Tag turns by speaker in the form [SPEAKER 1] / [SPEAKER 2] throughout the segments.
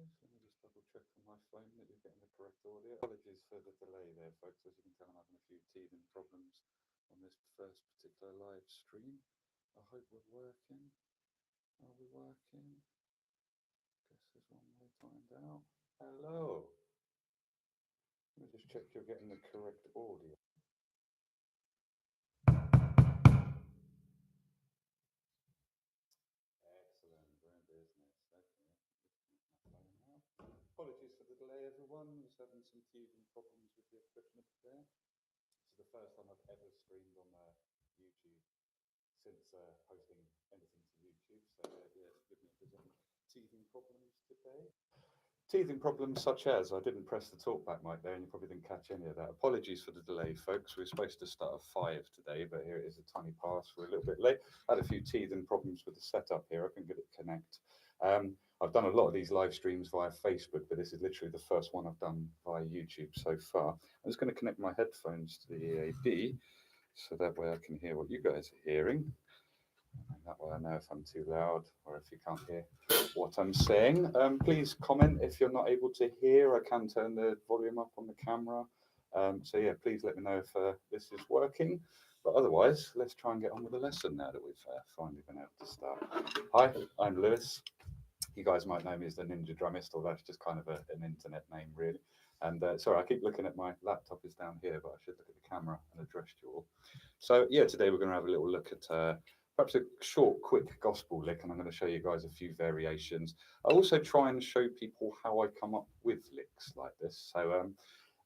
[SPEAKER 1] Let me just double check on my phone that you're getting the correct audio. Apologies for the delay there, folks. As you can tell, I'm having a few teething problems on this first particular live stream. I hope we're working. Are we working? Guess there's one way to find out. Hello. Let me just check you're getting the correct audio. Excellent, we're in business. Okay, apologies for the delay, everyone. I was having some teething problems with the equipment there. This is the first time I've ever streamed on YouTube since posting anything to YouTube. So yeah, forgive me if there's any teething problems today. Teething problems such as I didn't press the talkback mic there, and you probably didn't catch any of that. Apologies for the delay, folks. We were supposed to start at 5 today, but here it is a tiny past. We're a little bit late. I had a few teething problems with the setup here. I couldn't get it connect. I've done a lot of these live streams via Facebook, but this is literally the first one I've done via YouTube so far. I'm just going to connect my headphones to the EAB so that way I can hear what you guys are hearing. And that way I know if I'm too loud or if you can't hear what I'm saying. Please comment if you're not able to hear. I can turn the volume up on the camera. So yeah, please let me know if this is working. But otherwise, let's try and get on with the lesson now that we've finally been able to start. Hi, I'm Lewis. You guys might know me as the Ninja Drummist, or that's just kind of an internet name, really. And sorry, I keep looking at my laptop is down here, but I should look at the camera and address you all. So yeah, today we're going to have a little look at perhaps a short, quick gospel lick, and I'm going to show you guys a few variations. I also try and show people how I come up with licks like this. So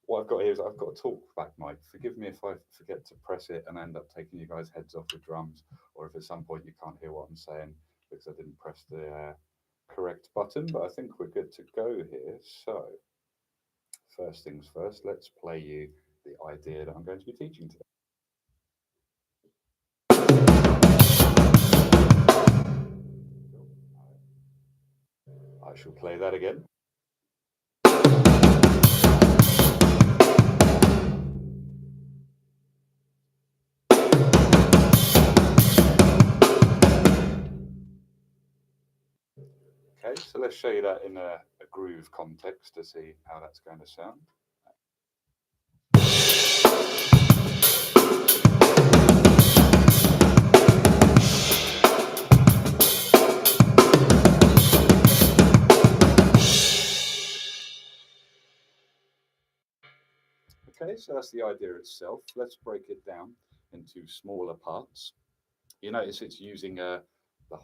[SPEAKER 1] what I've got here is I've got a talkback mic. Forgive me if I forget to press it and end up taking you guys' heads off with drums, or if at some point you can't hear what I'm saying because I didn't press the correct button, but I think we're good to go here. So first things first, let's play you the idea that I'm going to be teaching today. I shall play that again. Okay, so let's show you that in a groove context to see how that's going to sound. Okay, so that's the idea itself. Let's break it down into smaller parts. You notice it's using the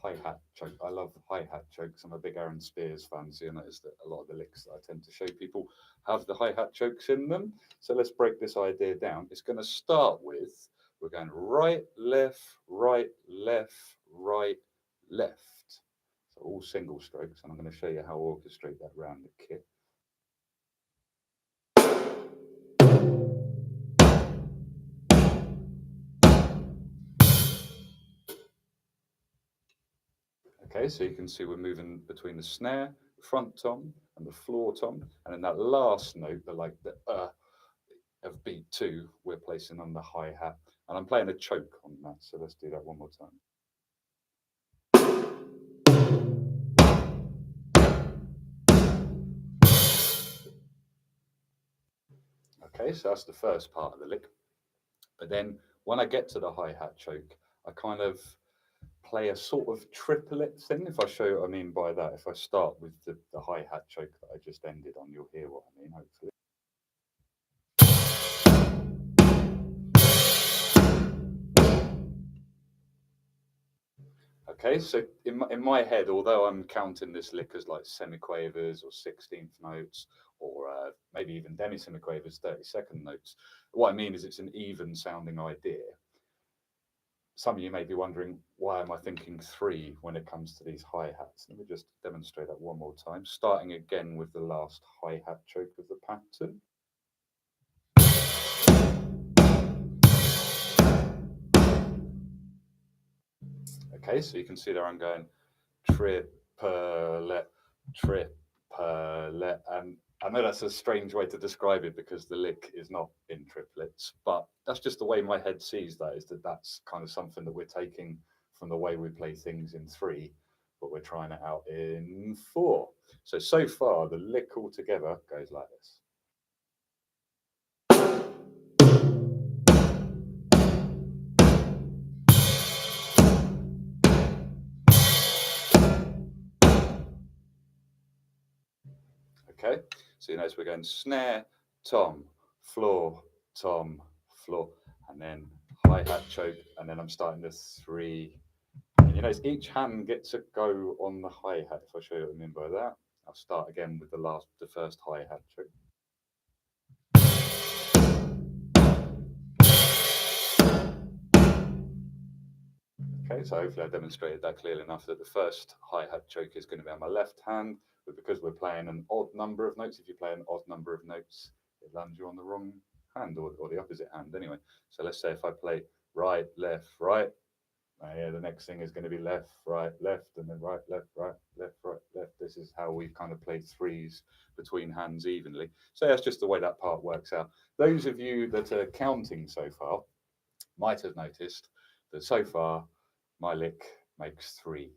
[SPEAKER 1] hi-hat choke. I love hi-hat chokes. I'm a big Aaron Spears fan, so you notice that a lot of the licks that I tend to show people have the hi-hat chokes in them. So let's break this idea down. It's going to start with, we're going right, left, right, left, right, left. So all single strokes, and I'm going to show you how to orchestrate that round the kit. Okay, so you can see we're moving between the snare, the front tom, and the floor tom, and in that last note, the of beat 2, we're placing on the hi-hat, and I'm playing a choke on that, so let's do that one more time. Okay, so that's the first part of the lick. But then when I get to the hi-hat choke, I kind of play a sort of triplet thing. If I show you what I mean by that, if I start with the hi-hat choke that I just ended on, you'll hear what I mean, hopefully. Okay, so in my head, although I'm counting this lick as like semiquavers or 16th notes, or maybe even demi-semiquavers, 32nd notes, what I mean is it's an even sounding idea. Some of you may be wondering, why am I thinking 3 when it comes to these hi-hats? Let me just demonstrate that one more time, starting again with the last hi-hat choke of the pattern. Okay, so you can see there I'm going triplet, triplet, and I know that's a strange way to describe it because the lick is not in triplets, but that's just the way my head sees that, is that that's kind of something that we're taking from the way we play things in 3 but we're trying it out in 4. So far, the lick altogether goes like this. Okay, so you notice we're going snare, tom, floor, tom, floor, and then hi-hat choke, and then I'm starting the 3. And you notice each hand gets a go on the hi-hat. If I show you what I mean by that, I'll start again with the first hi-hat choke. Okay, so hopefully I demonstrated that clearly enough that the first hi-hat choke is going to be on my left hand, but because we're playing an odd number of notes, if you play an odd number of notes, it lands you on the wrong hand or the opposite hand anyway. So let's say if I play right, left, right, yeah, the next thing is going to be left, right, left, and then right, left, right, left, right, left. This is how we've kind of played threes between hands evenly. So that's just the way that part works out. Those of you that are counting so far might have noticed that so far my lick makes 3.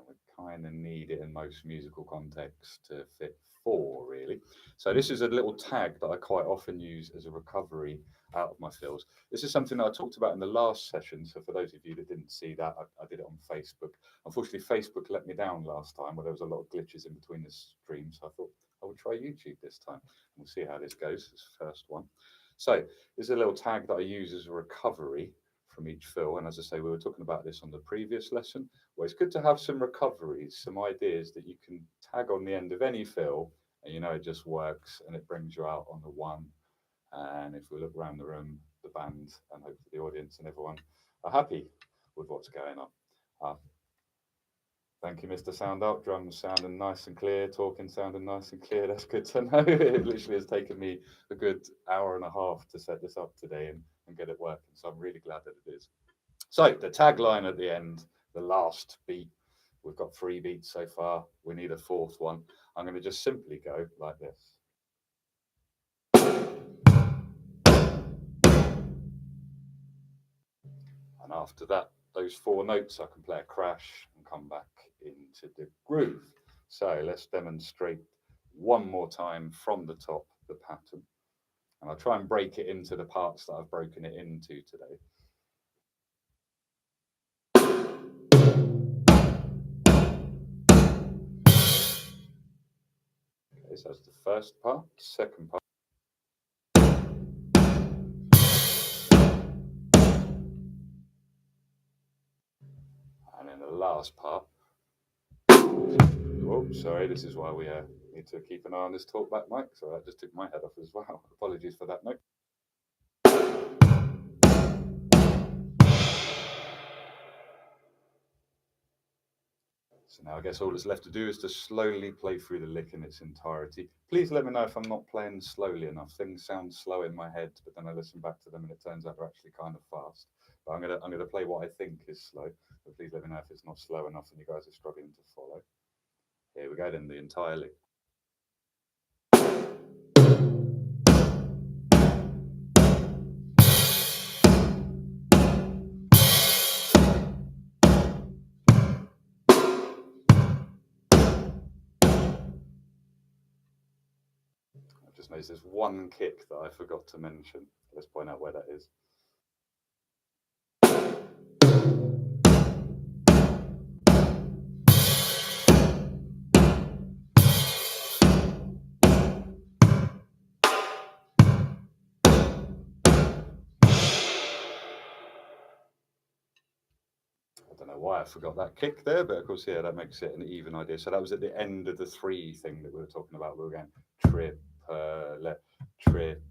[SPEAKER 1] We kind of need it in most musical contexts to fit 4, really. So this is a little tag that I quite often use as a recovery out of my fills. This is something that I talked about in the last session. So for those of you that didn't see that, I did it on Facebook. Unfortunately, Facebook let me down last time, where there was a lot of glitches in between the streams. So I thought I would try YouTube this time. We'll see how this goes. This first one. So there's a little tag that I use as a recovery from each fill. And as I say, we were talking about this on the previous lesson. Well, it's good to have some recoveries, some ideas that you can tag on the end of any fill, and you know it just works and it brings you out on the 1. And if we look around the room, the band and hopefully the audience and everyone are happy with what's going on. Thank you, Mr. Sound Up. Drums sounding nice and clear, talking sounding nice and clear. That's good to know. It literally has taken me a good hour and a half to set this up today and get it working. So I'm really glad that it is. So the tagline at the end, the last beat, we've got 3 beats so far. We need a 4th one. I'm going to just simply go like this. And after that, those 4 notes, I can play a crash and come back into the groove. So let's demonstrate one more time from the top, the pattern. And I'll try and break it into the parts that I've broken it into today. Okay, so that's the first part. Second part. And then the last part. Oh, sorry, this is why we need to keep an eye on this talkback mic. So that just took my head off as well. Apologies for that note. So now I guess all that's left to do is to slowly play through the lick in its entirety. Please let me know if I'm not playing slowly enough. Things sound slow in my head, but then I listen back to them and it turns out they're actually kind of fast. But I'm gonna play what I think is slow. But please let me know if it's not slow enough and you guys are struggling to follow. Here we go then, the entire lick. I just noticed there's one kick that I forgot to mention. Let's point out where that is. I don't know why I forgot that kick there, but of course, yeah, that makes it an even idea. So that was at the end of the 3 thing that we were talking about. We were going triplet, triplet,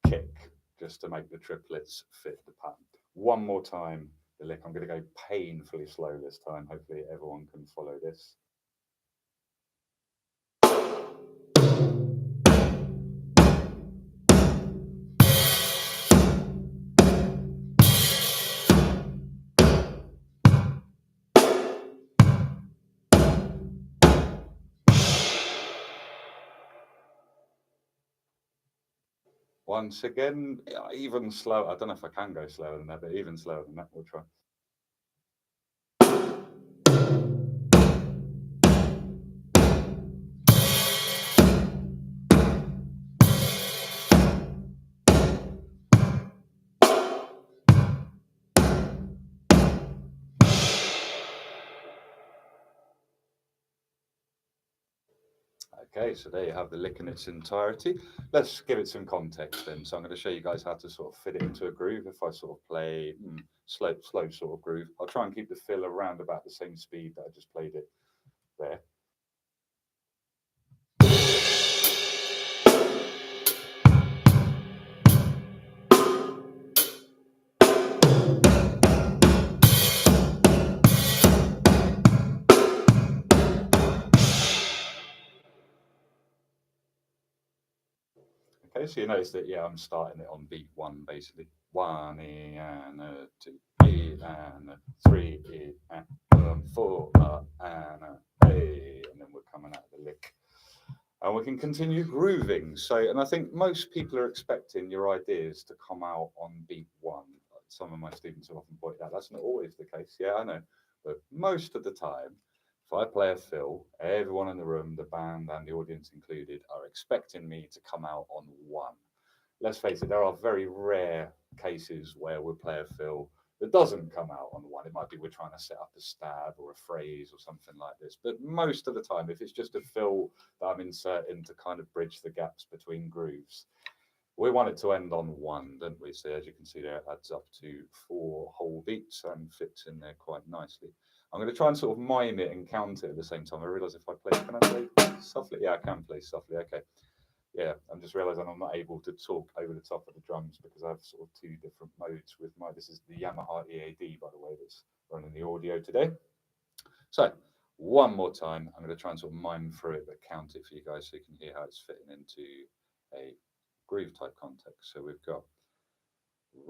[SPEAKER 1] kick, just to make the triplets fit the pattern. One more time, the lick. I'm going to go painfully slow this time. Hopefully, everyone can follow this. Once again, even slower. I don't know if I can go slower than that, but even slower than that, we'll try. Okay, so there you have the lick in its entirety. Let's give it some context then. So I'm going to show you guys how to sort of fit it into a groove. If I sort of play slow sort of groove, I'll try and keep the fill around about the same speed that I just played it there. Okay, so you notice that, yeah, I'm starting it on beat one, basically. 1 E and a 2 E and a 3 E and 4 and a A, and then we're coming out of the lick. And we can continue grooving. So, and I think most people are expecting your ideas to come out on beat one. Some of my students have often pointed out that's not always the case. Yeah, I know. But most of the time, if I play a fill, everyone in the room, the band and the audience included, are expecting me to come out on one. Let's face it, there are very rare cases where we play a fill that doesn't come out on one. It might be we're trying to set up a stab or a phrase or something like this. But most of the time, if it's just a fill that I'm inserting to kind of bridge the gaps between grooves, we want it to end on one, don't we? So as you can see there, it adds up to 4 whole beats and fits in there quite nicely. I'm going to try and sort of mime it and count it at the same time. I realise if I play, can I play softly? Yeah, I can play softly. Okay. Yeah, I'm just realizing I'm not able to talk over the top of the drums because I have sort of 2 different modes with my. This is the Yamaha EAD, by the way, that's running the audio today. So, one more time, I'm going to try and sort of mime through it, but count it for you guys so you can hear how it's fitting into a groove type context. So we've got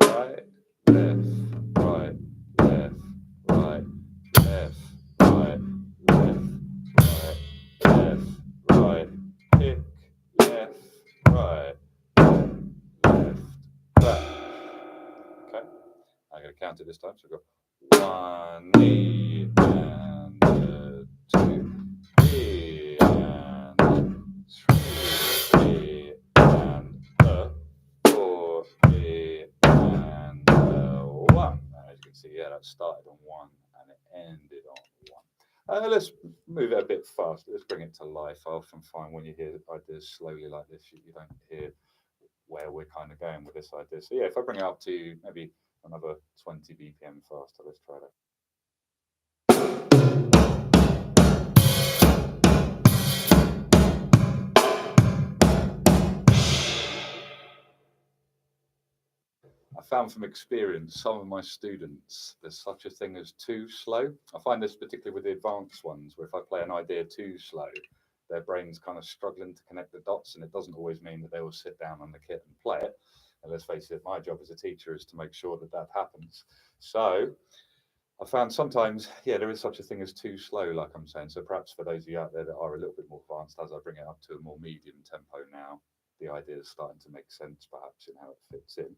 [SPEAKER 1] right, left, right, left, right, left, right, left, right, left, right, kick, left, right, left, back. Okay, I'm going to count it this time. So we've got 1 E and 2 E and 3 E and 4 E and 1. And as you can see, yeah, that started on 1 and it ended on 1. Let's move it a bit faster. Let's bring it to life. I often find when you hear ideas slowly like this, you don't hear where we're kind of going with this idea. So yeah, if I bring it up to maybe another 20 BPM faster, let's try that. I found from experience, some of my students, there's such a thing as too slow. I find this particularly with the advanced ones, where if I play an idea too slow, their brain's kind of struggling to connect the dots, and it doesn't always mean that they will sit down on the kit and play it. And let's face it, my job as a teacher is to make sure that that happens. So I found sometimes, yeah, there is such a thing as too slow, like I'm saying. So perhaps for those of you out there that are a little bit more advanced, as I bring it up to a more medium tempo now, the idea is starting to make sense, perhaps, in how it fits in.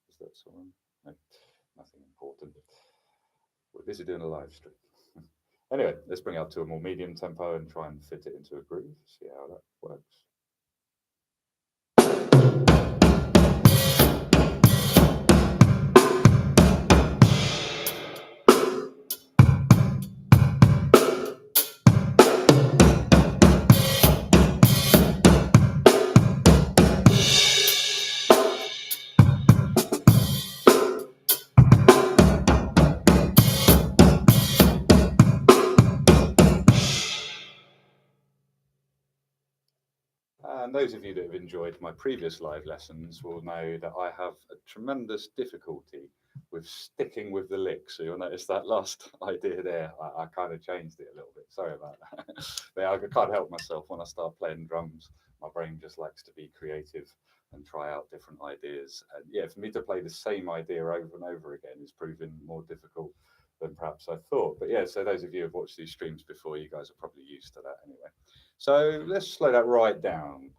[SPEAKER 1] Is that someone? No, nothing important. We're busy doing a live stream. Anyway, let's bring it up to a more medium tempo and try and fit it into a groove, see how that works. And those of you that have enjoyed my previous live lessons will know that I have a tremendous difficulty with sticking with the lick. So you'll notice that last idea there, I kind of changed it a little bit. Sorry about that. But I can't help myself when I start playing drums. My brain just likes to be creative and try out different ideas. And yeah, for me to play the same idea over and over again is proving more difficult than perhaps I thought. But yeah, so those of you who have watched these streams before, you guys are probably used to that anyway. So let's slow that right down.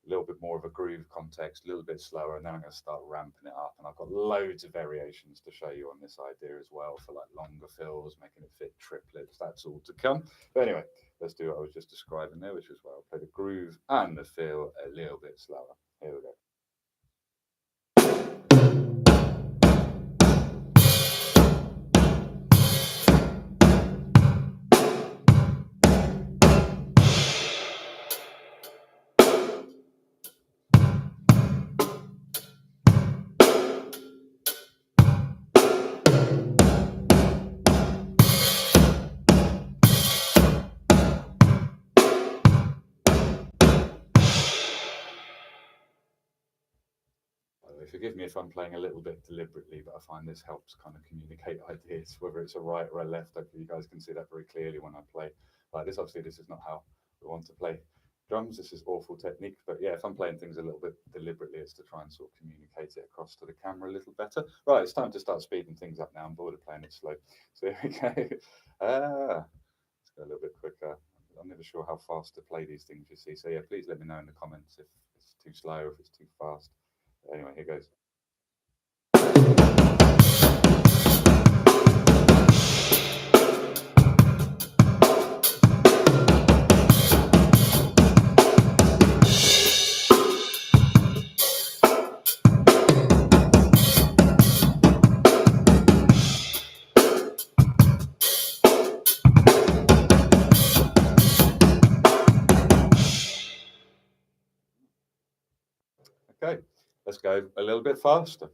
[SPEAKER 1] A little bit more of a groove context, a little bit slower, and then I'm going to start ramping it up. And I've got loads of variations to show you on this idea as well for like longer fills, making it fit triplets. That's all to come. But anyway, let's do what I was just describing there, which is where I'll play the groove and the fill a little bit slower. Here we go. forgive me if I'm playing a little bit deliberately, but I find this helps kind of communicate ideas, whether it's a right or a left. Hopefully you guys can see that very clearly when I play like this. Obviously, this is not how we want to play drums. This is awful technique. But yeah, if I'm playing things a little bit deliberately, it's to try and sort of communicate it across to the camera a little better. Right, it's time to start speeding things up now. I'm bored of playing it slow. So here we go. Let's go a little bit quicker. I'm never sure how fast to play these things, you see. So yeah, please let me know in the comments if it's too slow, if it's too fast. Anyway, here goes. Okay, let's go a little bit faster.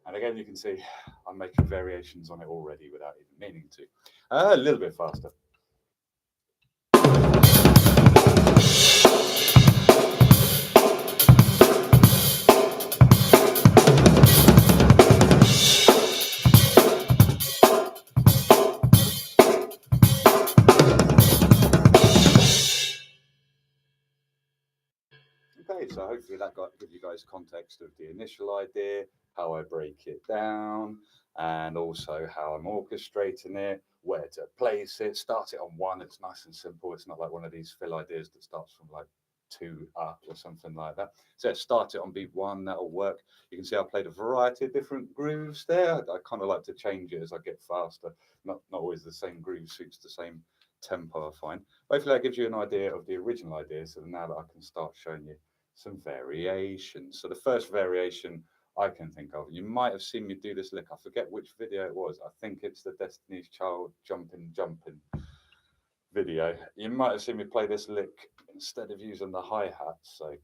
[SPEAKER 1] And again, you can see I'm making variations on it already without even meaning to. A little bit faster. Okay, so hopefully that got give you guys context of the initial idea, how I break it down, and also how I'm orchestrating it, where to place it. Start it on one. It's nice and simple. It's not like one of these fill ideas that starts from like two up or something like that. So start it on beat one. That'll work. You can see I played a variety of different grooves there. I kind of like to change it as I get faster. Not always the same groove suits the same tempo, I find. Hopefully that gives you an idea of the original idea. So now that I can start showing you some variations. So the first variation I can think of, you might have seen me do this lick. I forget which video it was. I think it's the Destiny's Child jumping video. You might have seen me play this lick instead of using the hi-hat. So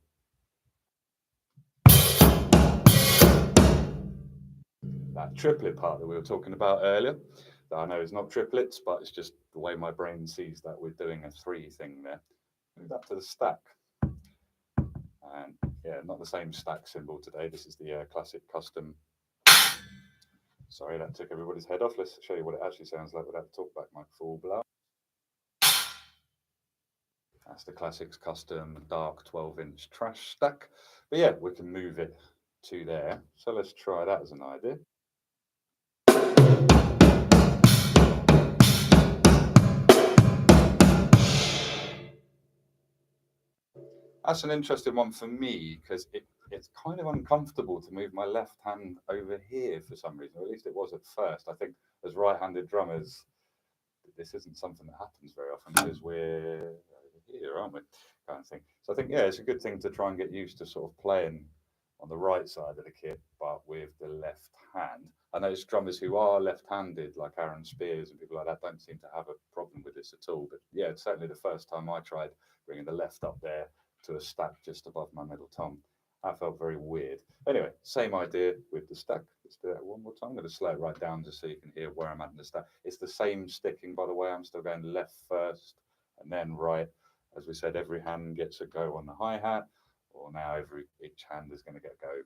[SPEAKER 1] that triplet part that we were talking about earlier, that I know is not triplets, but it's just the way my brain sees that we're doing a three thing there. Move that to the stack. And yeah, not the same stack symbol today. This is the classic custom. Sorry, that took everybody's head off. Let's show you what it actually sounds like without the talkback mic full blow. That's the classics custom dark 12-inch trash stack. But yeah, we can move it to there. So let's try that as an idea. That's an interesting one for me because it's kind of uncomfortable to move my left hand over here for some reason, or at least it was at first. I think as right-handed drummers, this isn't something that happens very often because we're over here, aren't we? Kind of thing. So I think, yeah, it's a good thing to try and get used to sort of playing on the right side of the kit, but with the left hand. I notice drummers who are left-handed, like Aaron Spears and people like that, don't seem to have a problem with this at all. But yeah, it's certainly the first time I tried bringing the left up there to a stack just above my middle tom. That felt very weird. Anyway, same idea with the stack. Let's do that one more time. I'm going to slow it right down just so you can hear where I'm at in the stack. It's the same sticking, by the way. I'm still going left first and then right. As we said, every hand gets a go on the hi-hat, or now each hand is going to get a go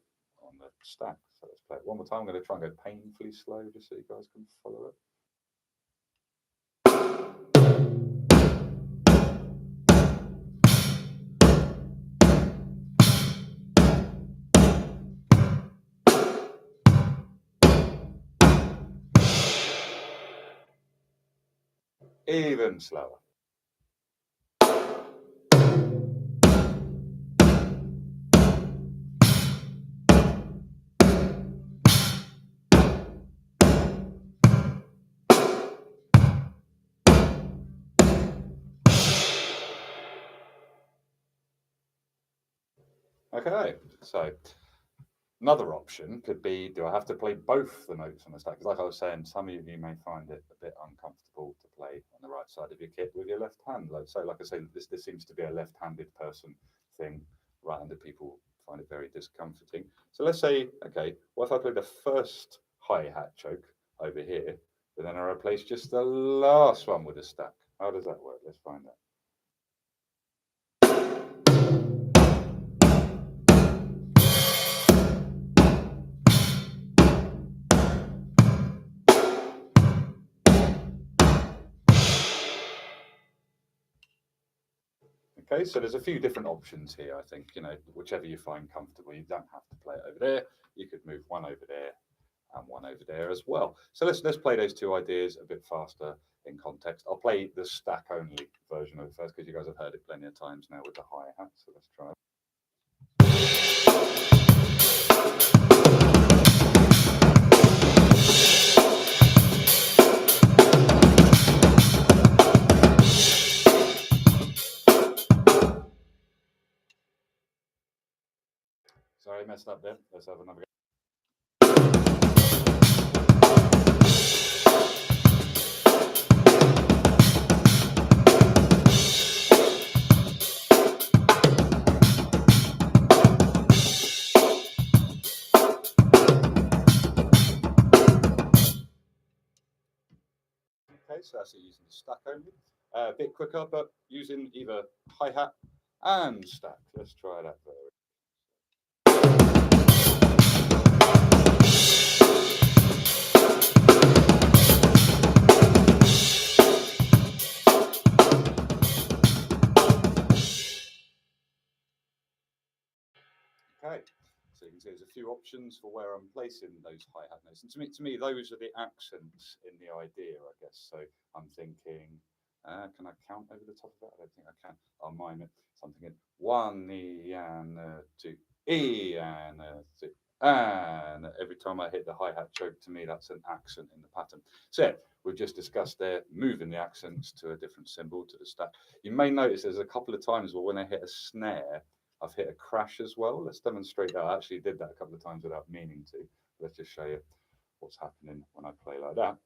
[SPEAKER 1] on the stack. So let's play it one more time. I'm going to try and go painfully slow just so you guys can follow it. Even slower. Okay, so Another option could be, do I have to play both the notes on the stack? Because like I was saying, some of you may find it a bit uncomfortable to play on the right side of your kit with your left hand. So like I say, this seems to be a left-handed person thing. Right-handed people find it very discomforting. So let's say, okay, what if I play the first hi-hat choke over here, but then I replace just the last one with a stack? How does that work? Let's find out. Okay, so there's a few different options here. I think, whichever you find comfortable. You don't have to play it over there. You could move one over there and one over there as well. So let's play those two ideas a bit faster in context. I'll play the stack only version of it first because you guys have heard it plenty of times now with the hi hat. So let's try it. Sorry, I messed up there. Let's have another go. Okay, so that's it using the stack only. A bit quicker, but using either hi hat and stack. Let's try that there. Okay, so you can see there's a few options for where I'm placing those hi-hat notes. And to me, those are the accents in the idea, I guess. So I'm thinking, can I count over the top of that? I don't think I can. I'll mime it. So I'm thinking one E and two E and two. And every time I hit the hi-hat choke, to me, that's an accent in the pattern. So yeah, we've just discussed there, moving the accents to a different symbol to the stack. You may notice there's a couple of times where when I hit a snare, I've hit a crash as well. Let's demonstrate that. I actually did that a couple of times without meaning to. Let's just show you what's happening when I play like that.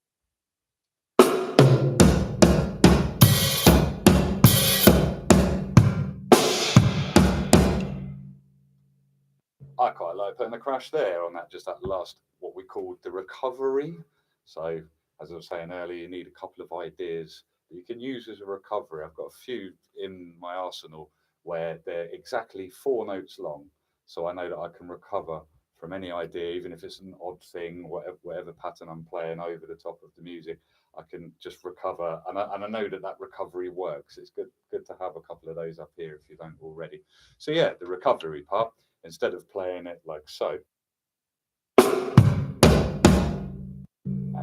[SPEAKER 1] I quite like putting a crash there on that last, what we called the recovery. So, as I was saying earlier, you need a couple of ideas that you can use as a recovery. I've got a few in my arsenal where they're exactly 4 notes long. So I know that I can recover from any idea, even if it's an odd thing, whatever pattern I'm playing over the top of the music. I can just recover, and I know that recovery works. It's good to have a couple of those up here if you don't already. So yeah, the recovery part, instead of playing it like so, and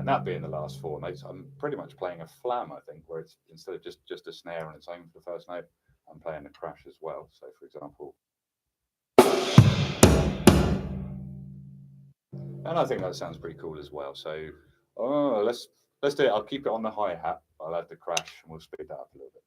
[SPEAKER 1] that being the last 4 notes, I'm pretty much playing a flam, I think, where it's instead of just a snare on its own for the first note, I'm playing a crash as well. So for example, and I think that sounds pretty cool as well. So let's do it. I'll keep it on the hi hat. I'll add the crash and we'll speed that up a little bit.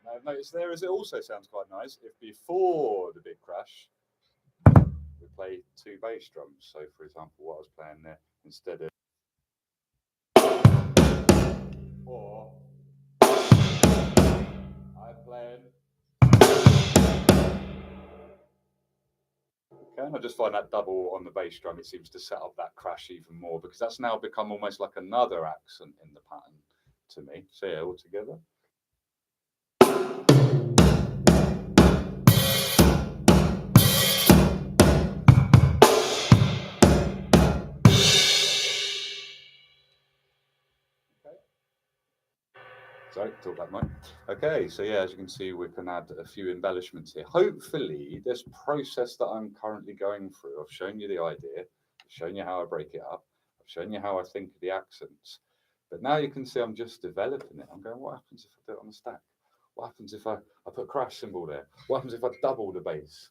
[SPEAKER 1] Now, I've noticed there is it also sounds quite nice if before the big crash we play 2 bass drums. So for example, what I was playing there instead of or I'm playing. Okay, and I just find that double on the bass drum, it seems to set up that crash even more because that's now become almost like another accent in the pattern to me. So yeah, all together. Okay. Sorry, talk that mic. Okay, so yeah, as you can see, we can add a few embellishments here. Hopefully, this process that I'm currently going through, I've shown you the idea, I've shown you how I break it up, I've shown you how I think of the accents, but now you can see I'm just developing it. I'm going, what happens if I do it on the stack? What happens if I put a crash cymbal there? What happens if I double the bass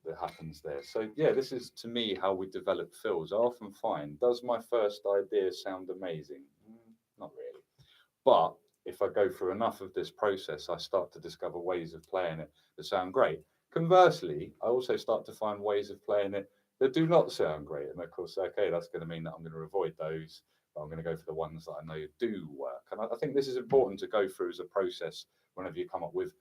[SPEAKER 1] that happens there? So yeah, this is to me how we develop fills. I often find, does my first idea sound amazing? Not really. But if I go through enough of this process, I start to discover ways of playing it that sound great. Conversely, I also start to find ways of playing it that do not sound great. And of course, okay, that's going to mean that I'm going to avoid those, but I'm going to go for the ones that I know do work. And I think this is important to go through as a process whenever you come up with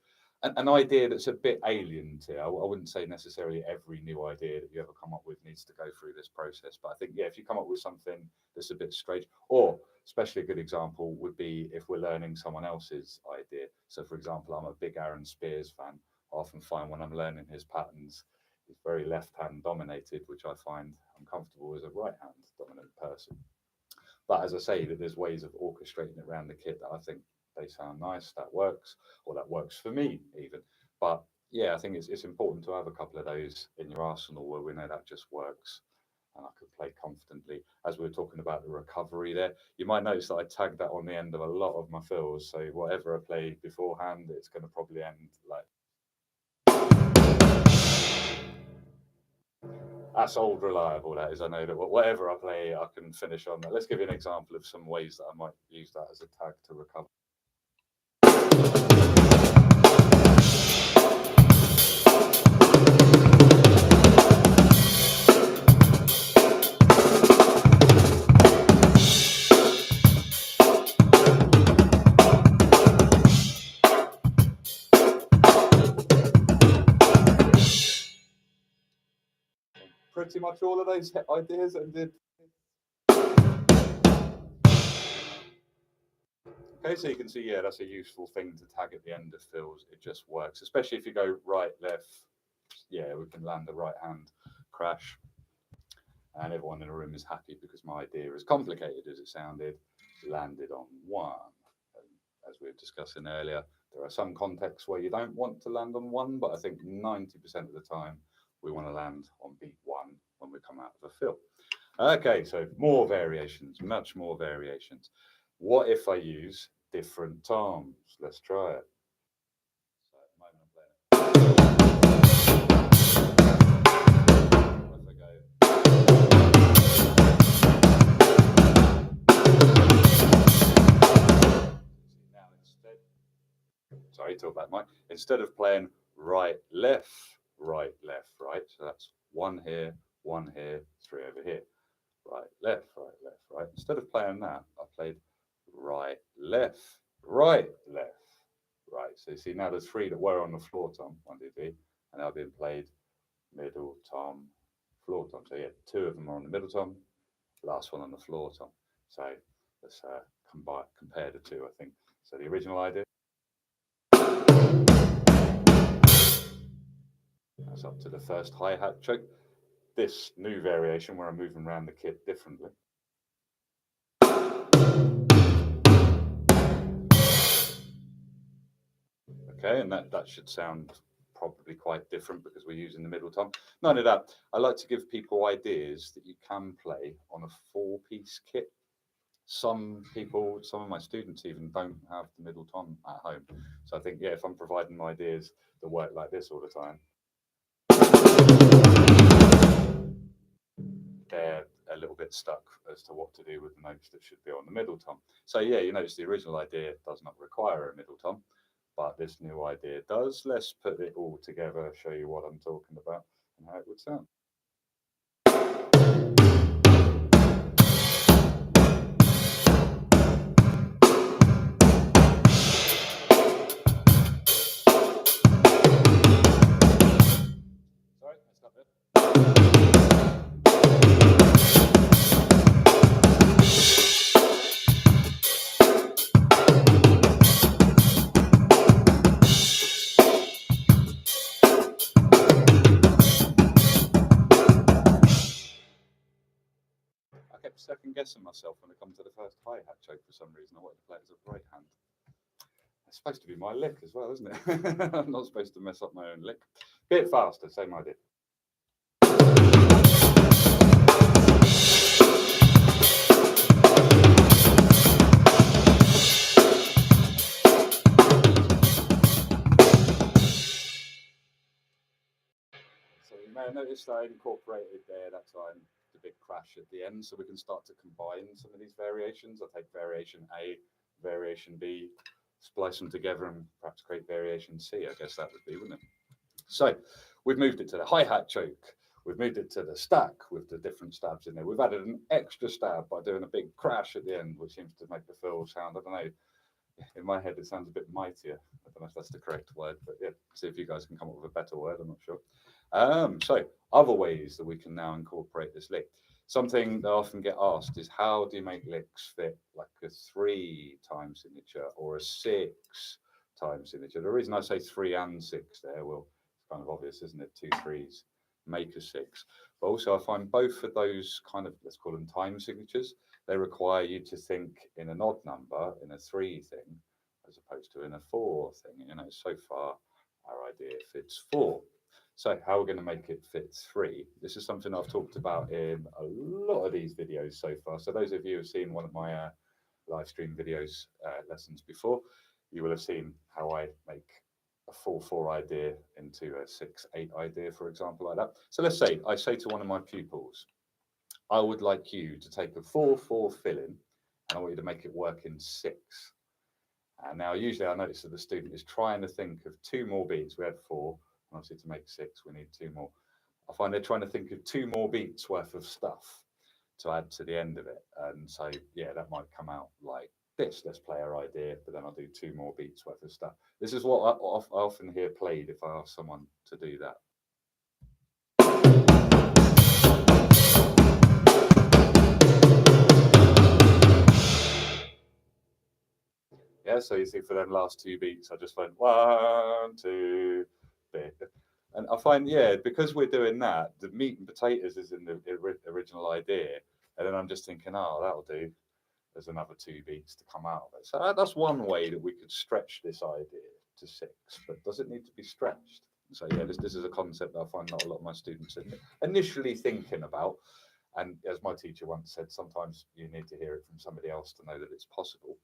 [SPEAKER 1] an idea that's a bit alien to you. I wouldn't say necessarily every new idea that you ever come up with needs to go through this process. But I think, yeah, if you come up with something that's a bit strange, or especially a good example would be if we're learning someone else's idea. So, for example, I'm a big Aaron Spears fan. I often find when I'm learning his patterns, he's very left hand dominated, which I find uncomfortable as a right hand dominant person. But as I say, that there's ways of orchestrating it around the kit that I think they sound nice, that works, or that works for me even. But yeah, I think it's important to have a couple of those in your arsenal where we know that just works and I could play confidently. As we were talking about the recovery there, you might notice that I tagged that on the end of a lot of my fills. So whatever I play beforehand, it's going to probably end like. That's old reliable, that is. I know that whatever I play, I can finish on that. Let's give you an example of some ways that I might use that as a tag to recover. Pretty much all of those ideas and did. Okay, so you can see, yeah, that's a useful thing to tag at the end of fills. It just works, especially if you go right, left. Yeah, we can land a right hand crash, and everyone in the room is happy because my idea, as complicated as it sounded, landed on one. And as we were discussing earlier, there are some contexts where you don't want to land on one, but I think 90% of the time we want to land on beat one when we come out of a fill. Okay, so more variations, much more variations. What if I use different toms? Let's try it. So at the moment I'm playing it. If I go. Now instead, sorry, talk about Mike. Instead of playing right, left, right, left, right. So that's one here, 3 over here. Right, left, right, left, right. Instead of playing that, I played right, left, right, left, right. So you see now there's 3 that were on the floor tom, 1, 2, 3, and now being played middle tom, floor tom. So yeah, 2 of them are on the middle tom, last one on the floor tom. So let's compare the 2, I think. So the original idea. That's up to the first hi-hat choke. This new variation where I'm moving around the kit differently. Okay, and that should sound probably quite different because we're using the middle tom. Not only that, I like to give people ideas that you can play on a 4-piece kit. Some people, some of my students even don't have the middle tom at home. So I think, yeah, if I'm providing them ideas that work like this all the time, they're a little bit stuck as to what to do with the notes that should be on the middle tom. So yeah, you notice the original idea does not require a middle tom, but this new idea does. Let's put it all together, show you what I'm talking about and how it would sound. Sorry, that's not it. I kept second guessing myself when it comes to the first hi-hat choke for some reason. I wanted to play it as a right hand. It's supposed to be my lick as well, isn't it? I'm not supposed to mess up my own lick. Bit faster, same idea. noticed I incorporated there that time the big crash at the end, so we can start to combine some of these variations. I'll take variation A, variation B, splice them together, and perhaps create variation C. I guess that would be, wouldn't it? So we've moved it to the hi-hat choke. We've moved it to the stack with the different stabs in there. We've added an extra stab by doing a big crash at the end, which seems to make the fill sound, I don't know, in my head it sounds a bit mightier. I don't know if that's the correct word, but yeah, see if you guys can come up with a better word, I'm not sure. So other ways that we can now incorporate this lick. Something that I often get asked is, how do you make licks fit like a 3 time signature or a 6 time signature? The reason I say 3 and 6 there, well, it's kind of obvious, isn't it? 2 3s make a 6. But also I find both of those kind of, let's call them time signatures, they require you to think in an odd number, in a 3 thing, as opposed to in a 4 thing. You know, so far our idea fits 4. So how we're going to make it fit 3? This is something I've talked about in a lot of these videos so far. So those of you who have seen one of my live stream videos lessons before, you will have seen how I make a 4-4 idea into a 6-8 idea, for example, like that. So let's say I say to one of my pupils, I would like you to take a 4-4 fill-in, and I want you to make it work in 6. And now usually I notice that the student is trying to think of 2 more beats. We had 4, and obviously to make 6, we need 2 more. I find they're trying to think of 2 more beats worth of stuff to add to the end of it. And so, yeah, that might come out like this. Let's play our idea, but then I'll do 2 more beats worth of stuff. This is what I often hear played if I ask someone to do that. Yeah, so you see for them last 2 beats, I just went 1, 2, bit. And I find, yeah, because we're doing that, the meat and potatoes is in the original idea. And then I'm just thinking, oh, that'll do. There's another 2 beats to come out of it. So that's one way that we could stretch this idea to 6, but does it need to be stretched? So yeah, this is a concept that I find not a lot of my students are initially thinking about. And as my teacher once said, sometimes you need to hear it from somebody else to know that it's possible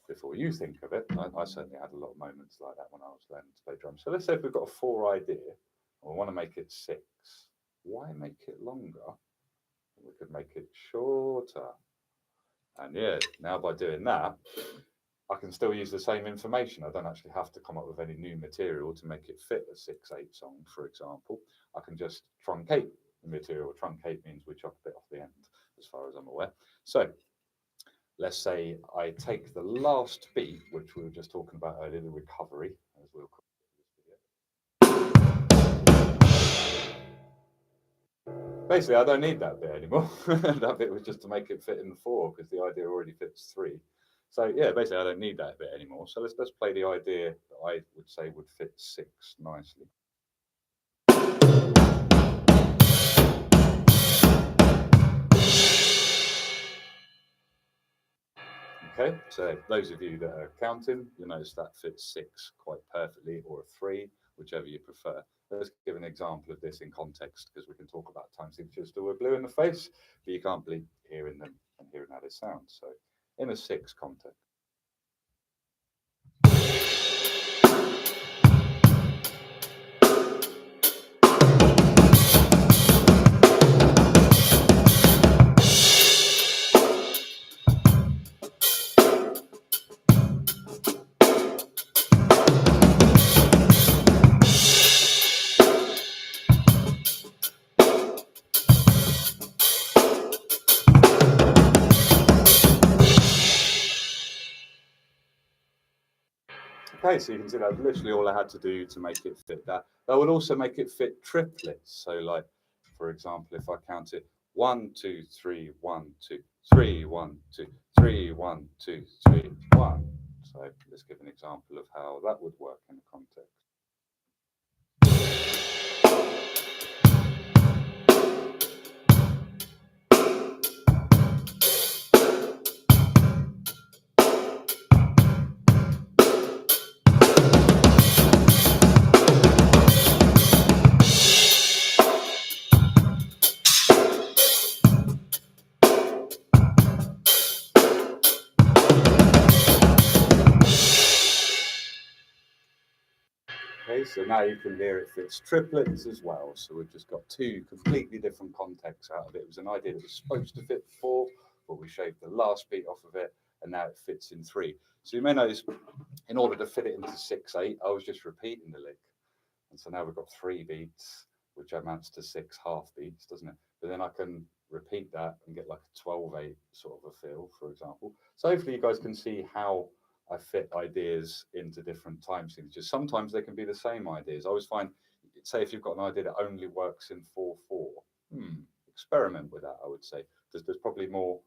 [SPEAKER 1] before you think of it. I certainly had a lot of moments like that when I was learning to play drums. So let's say if we've got a 4 idea, and we want to make it 6. Why make it longer? We could make it shorter. And yeah, now by doing that, I can still use the same information. I don't actually have to come up with any new material to make it fit a 6/8 song, for example. I can just truncate the material. Truncate means we chop a bit off the end, as far as I'm aware. So let's say I take the last beat, which we were just talking about earlier, the recovery, as we'll call it. Basically, I don't need that bit anymore. That bit was just to make it fit in the 4, because the idea already fits 3. So yeah, basically, I don't need that bit anymore. So let's play the idea that I would say would fit 6 nicely. Okay, so those of you that are counting, you'll notice that fits 6 quite perfectly, or a 3, whichever you prefer. Let's give an example of this in context, because we can talk about time signatures till we're blue in the face, but you can't believe hearing them and hearing how they sound. So in a 6 context. Okay, so you can see that's literally all I had to do to make it fit that. That would also make it fit triplets. So like, for example, if I count it 1, 2, 3, 1, 2, 3, 1, 2, 3, 1, 2, 3, 1. So let's give an example of how that would work in the context. So now you can hear it fits triplets as well. So we've just got two completely different contexts out of it. It was an idea that was supposed to fit four, but we shaved the last beat off of it, and now it fits in three. So you may notice, in order to fit it into 6/8, I was just repeating the lick. And so now we've got three beats, which amounts to six half beats, doesn't it? But then I can repeat that and get like a 12/8 sort of a feel, for example. So hopefully you guys can see how I fit ideas into different time signatures. Sometimes they can be the same ideas. I always find, say, if you've got an idea that only works in 4/4, experiment with that, I would say. There's probably more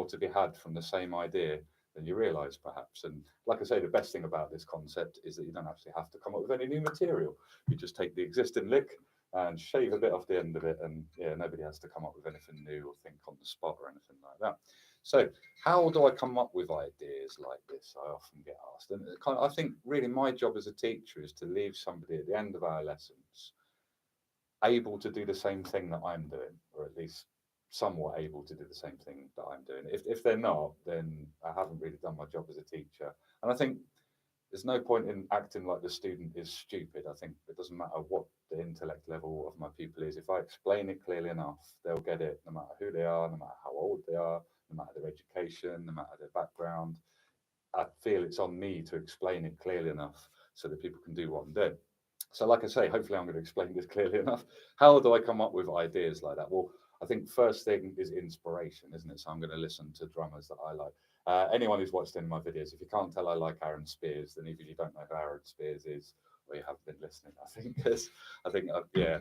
[SPEAKER 1] to be had from the same idea than you realize, perhaps. And like I say, the best thing about this concept is that you don't actually have to come up with any new material. You just take the existing lick and shave a bit off the end of it, and yeah, nobody has to come up with anything new or think on the spot or anything like that. So, how do I come up with ideas like this? I often get asked, and I think really my job as a teacher is to leave somebody at the end of our lessons able to do the same thing that I'm doing, or at least somewhat able to do the same thing that I'm doing. If they're not, then I haven't really done my job as a teacher. And I think there's no point in acting like the student is stupid. I think it doesn't matter what the intellect level of my pupil is. If I explain it clearly enough, they'll get it no matter who they are, no matter how old they are, no matter their education, no matter their background. I feel it's on me to explain it clearly enough so that people can do what I'm doing. So, like I say, hopefully I'm going to explain this clearly enough. How do I come up with ideas like that? Well, I think first thing is inspiration, isn't it? So I'm going to listen to drummers that I like. Anyone who's watched any of my videos, if you can't tell I like Aaron Spears, then either you don't know who Aaron Spears is, or you haven't been listening. I think because yeah,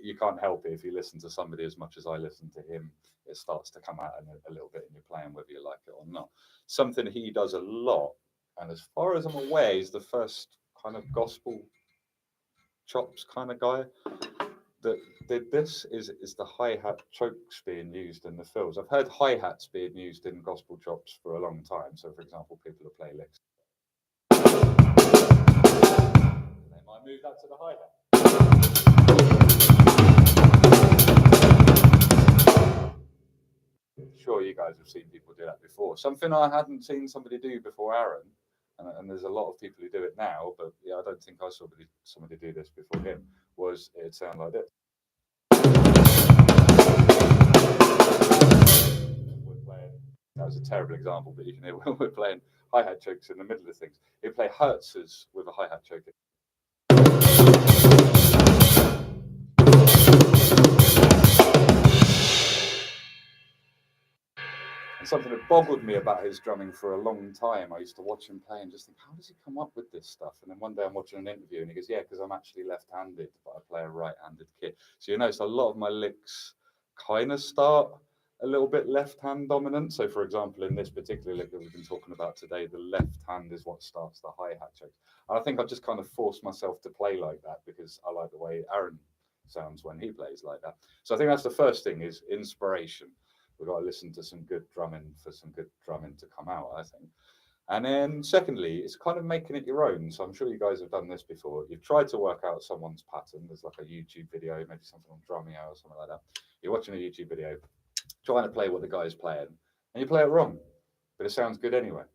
[SPEAKER 1] you can't help it if you listen to somebody as much as I listen to him. It starts to come out a little bit in your playing, whether you like it or not. Something he does a lot, and as far as I'm aware, he's the first kind of gospel chops kind of guy that did this. Is the hi-hat chokes being used in the fills. I've heard hi-hats being used in gospel chops for a long time. So for example, people who play licks, they might move that to the hi-hat. Sure, you guys have seen people do that before. Something I hadn't seen somebody do before Aaron, and there's a lot of people who do it now, but yeah, I don't think I saw somebody do this before him, was it'd sound like this. We're playing, that was a terrible example, but you can hear when we're playing hi-hat chokes in the middle of things. You play Hertzes with a hi-hat choke. And something that boggled me about his drumming for a long time. I used to watch him play and just think, how does he come up with this stuff? And then one day I'm watching an interview and he goes, yeah, because I'm actually left-handed, but I play a right-handed kit. So you notice a lot of my licks kind of start a little bit left-hand dominant. So for example, in this particular lick that we've been talking about today, the left hand is what starts the hi-hat chokes. And I think I've just kind of forced myself to play like that because I like the way Aaron sounds when he plays like that. So I think that's the first thing, is inspiration. We've got to listen to some good drumming for some good drumming to come out, I think. And then secondly, it's kind of making it your own. So I'm sure you guys have done this before. You've tried to work out someone's pattern. There's like a YouTube video, maybe something on Drumming or something like that. You're watching a YouTube video, trying to play what the guy's playing, and you play it wrong, but it sounds good anyway.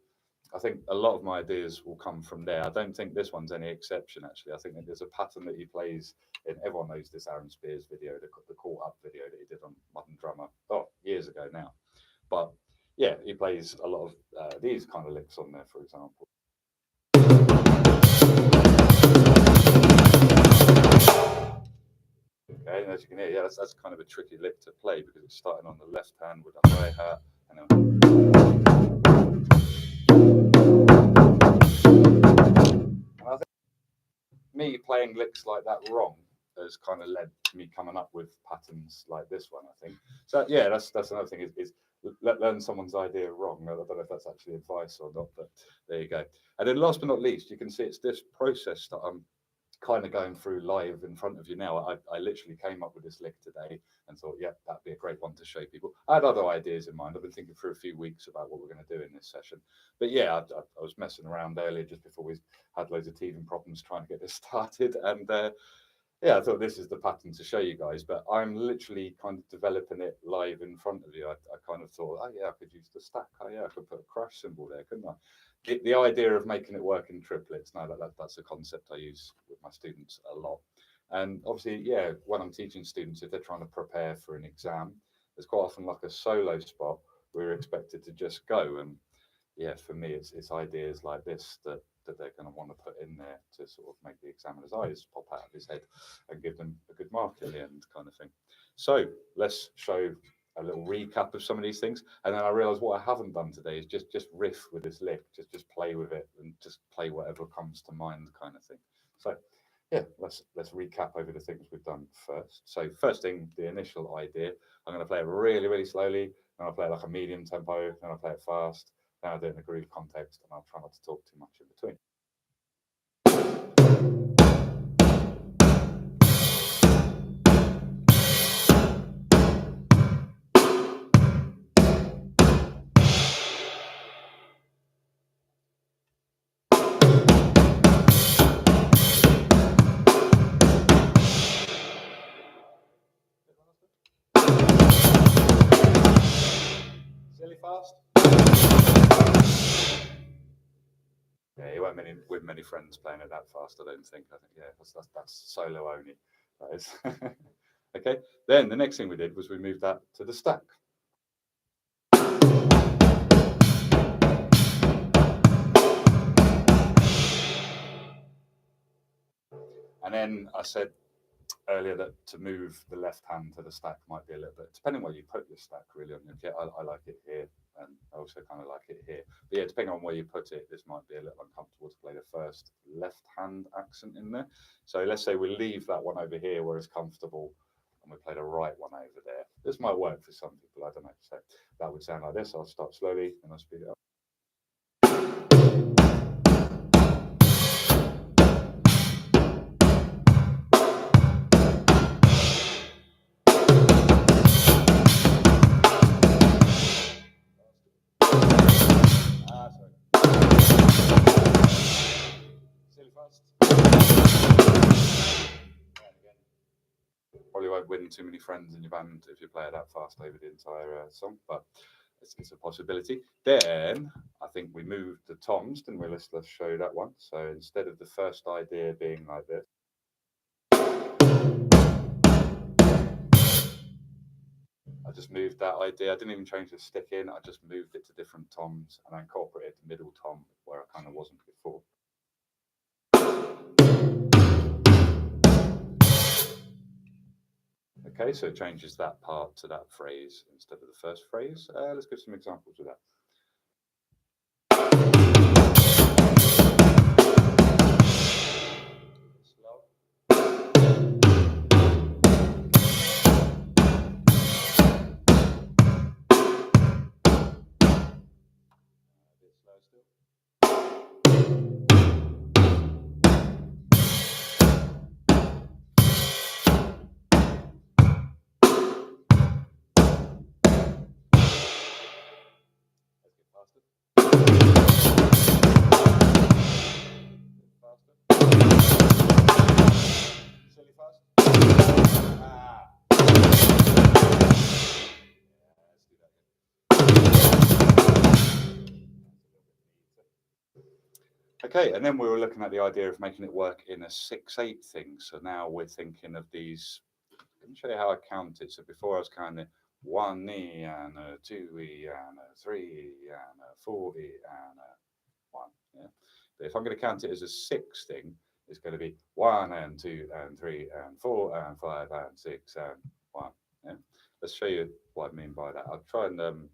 [SPEAKER 1] I think a lot of my ideas will come from there. I don't think this one's any exception, actually. I think that there's a pattern that he plays in, everyone knows this Aaron Spears video, the call up video that he did on Modern Drummer, years ago now. But yeah, he plays a lot of these kind of licks on there, for example. Okay, and as you can hear, yeah, that's kind of a tricky lick to play because it's starting on the left hand with a hi-hat, and then I think me playing licks like that wrong has kind of led to me coming up with patterns like this one, I think. So yeah, that's another thing, is learn someone's idea wrong. I don't know if that's actually advice or not, but there you go. And then last but not least, you can see it's this process that I'm kind of going through live in front of you now. I literally came up with this lick today and thought, yeah, that'd be a great one to show people. I had other ideas in mind. I've been thinking for a few weeks about what we're going to do in this session. But yeah, I was messing around earlier just before we had loads of teething problems trying to get this started. And Yeah, I thought this is the pattern to show you guys, but I'm literally kind of developing it live in front of you. I kind of thought, oh yeah, I could use the stack. Oh yeah, I could put a crash symbol there, couldn't I? The idea of making it work in triplets, no, that's a concept I use with my students a lot. And obviously, yeah, when I'm teaching students, if they're trying to prepare for an exam, there's quite often like a solo spot where you're expected to just go. And yeah, for me, it's ideas like this that they're going to want to put in there to sort of make the examiner's eyes pop out of his head and give them a good mark in the end, kind of thing. So let's show a little recap of some of these things, and then I realised what I haven't done today is just riff with this lick, just play with it and just play whatever comes to mind, kind of thing. So yeah, let's recap over the things we've done first. So first thing, the initial idea, I'm going to play it really, really slowly. Then I'll play it like a medium tempo. Then I'll play it fast. Then I'll do it in a groove context, and I'll try not to talk too much in between. Silly fast. Yeah, you won't with many friends playing it that fast. I don't think. I think yeah, that's solo only. That is. Okay. Then the next thing we did was we moved that to the stack. And then I said earlier that to move the left hand to the stack might be a little bit, depending where you put your stack really on your kit. I like it here, and I also kind of like it here. But yeah, depending on where you put it, this might be a little uncomfortable to play the first left hand accent in there. So let's say we leave that one over here where it's comfortable, and we play the right one over there. This might work for some people, I don't know. So that would sound like this. I'll start slowly and I'll speed it up. Silly fast. And again, probably won't win too many friends in your band if you play it that fast over the entire song, but it's a possibility. Then I think we moved the toms, didn't we? Let's show that one. So instead of the first idea being like this, I just moved that idea. I didn't even change the stick in. I just moved it to different toms and I incorporated the middle tom where I kind of wasn't before. Okay, so it changes that part to that phrase instead of the first phrase. Let's give some examples of that. Slow. A bit slow still. Let's get faster. Faster. Silly fast. Ah. Yeah, let's do that again. Okay, and then we were looking at the idea of making it work in a 6/8 thing. So now we're thinking of these. Let me show you how I count it. So before I was counting 1 E and a 2 E and a 3 E and a 4 E and a 1. Yeah. But if I'm going to count it as a 6 thing, it's going to be 1 and 2 and 3 and 4 and 5 and 6 and 1. Yeah. Let's show you what I mean by that. I'll try and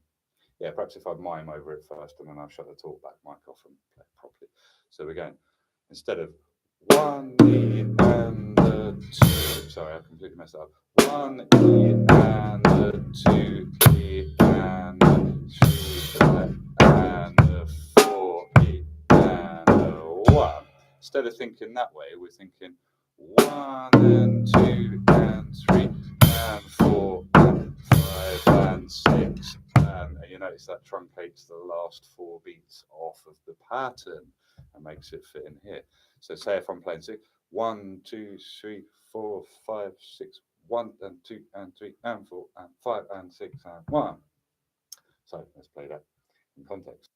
[SPEAKER 1] yeah, perhaps if I mime over it first and then I'll shut the talkback mic off and play it properly. So we're going, instead of 1E and a 2, sorry, I completely messed up. 1E and a 2E and a 3 and a 4E and a 1. Instead of thinking that way, we're thinking 1 and 2 and 3 and 4 and 5 and 6. And you notice that truncates the last 4 beats off of the pattern and makes it fit in here. So say if I'm playing 6, 1, 2, 3, 4, 5, 6, 1 and 2 and 3 and 4 and 5 and 6 and 1. So let's play that in context.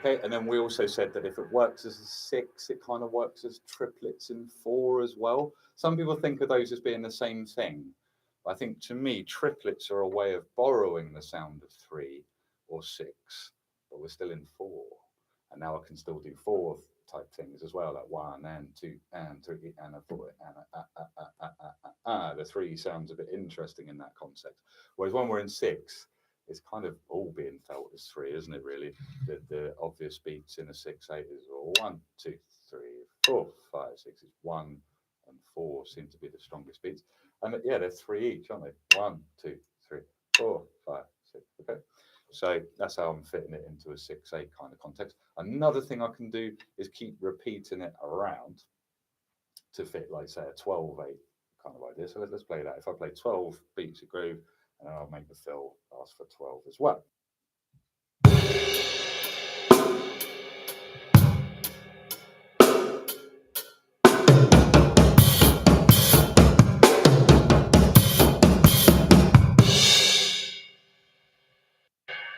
[SPEAKER 1] Okay, and then we also said that if it works as a 6, it kind of works as triplets in 4 as well. Some people think of those as being the same thing. But I think to me, triplets are a way of borrowing the sound of 3 or 6, but we're still in 4. And now I can still do 4 type things as well, like 1 and 2 and 3 and a 4 and the 3 sounds a bit interesting in that context. Whereas when we're in 6, it's kind of all being felt as 3, isn't it? Really, the obvious beats in a 6/8 is 1, 2, 3, 4, 5, 6 is 1 and 4 seem to be the strongest beats, and yeah, they're 3 each, aren't they? 1, 2, 3, 4, 5, 6. Okay, so that's how I'm fitting it into a 6/8 kind of context. Another thing I can do is keep repeating it around to fit, like say, a 12/8 kind of idea. So let's play that. If I play 12 beats of groove, and then I'll make the fill ask for 12 as well.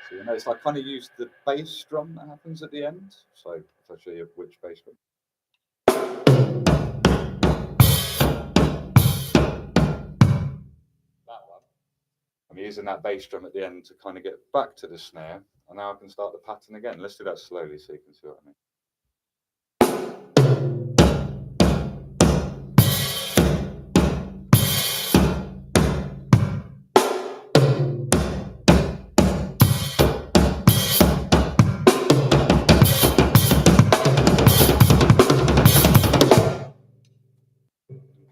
[SPEAKER 1] So you notice I kind of use the bass drum that happens at the end. So if I show you which bass drum. That one. I'm using that bass drum at the end to kind of get back to the snare. And now I can start the pattern again. Let's do that slowly so you can see what I mean.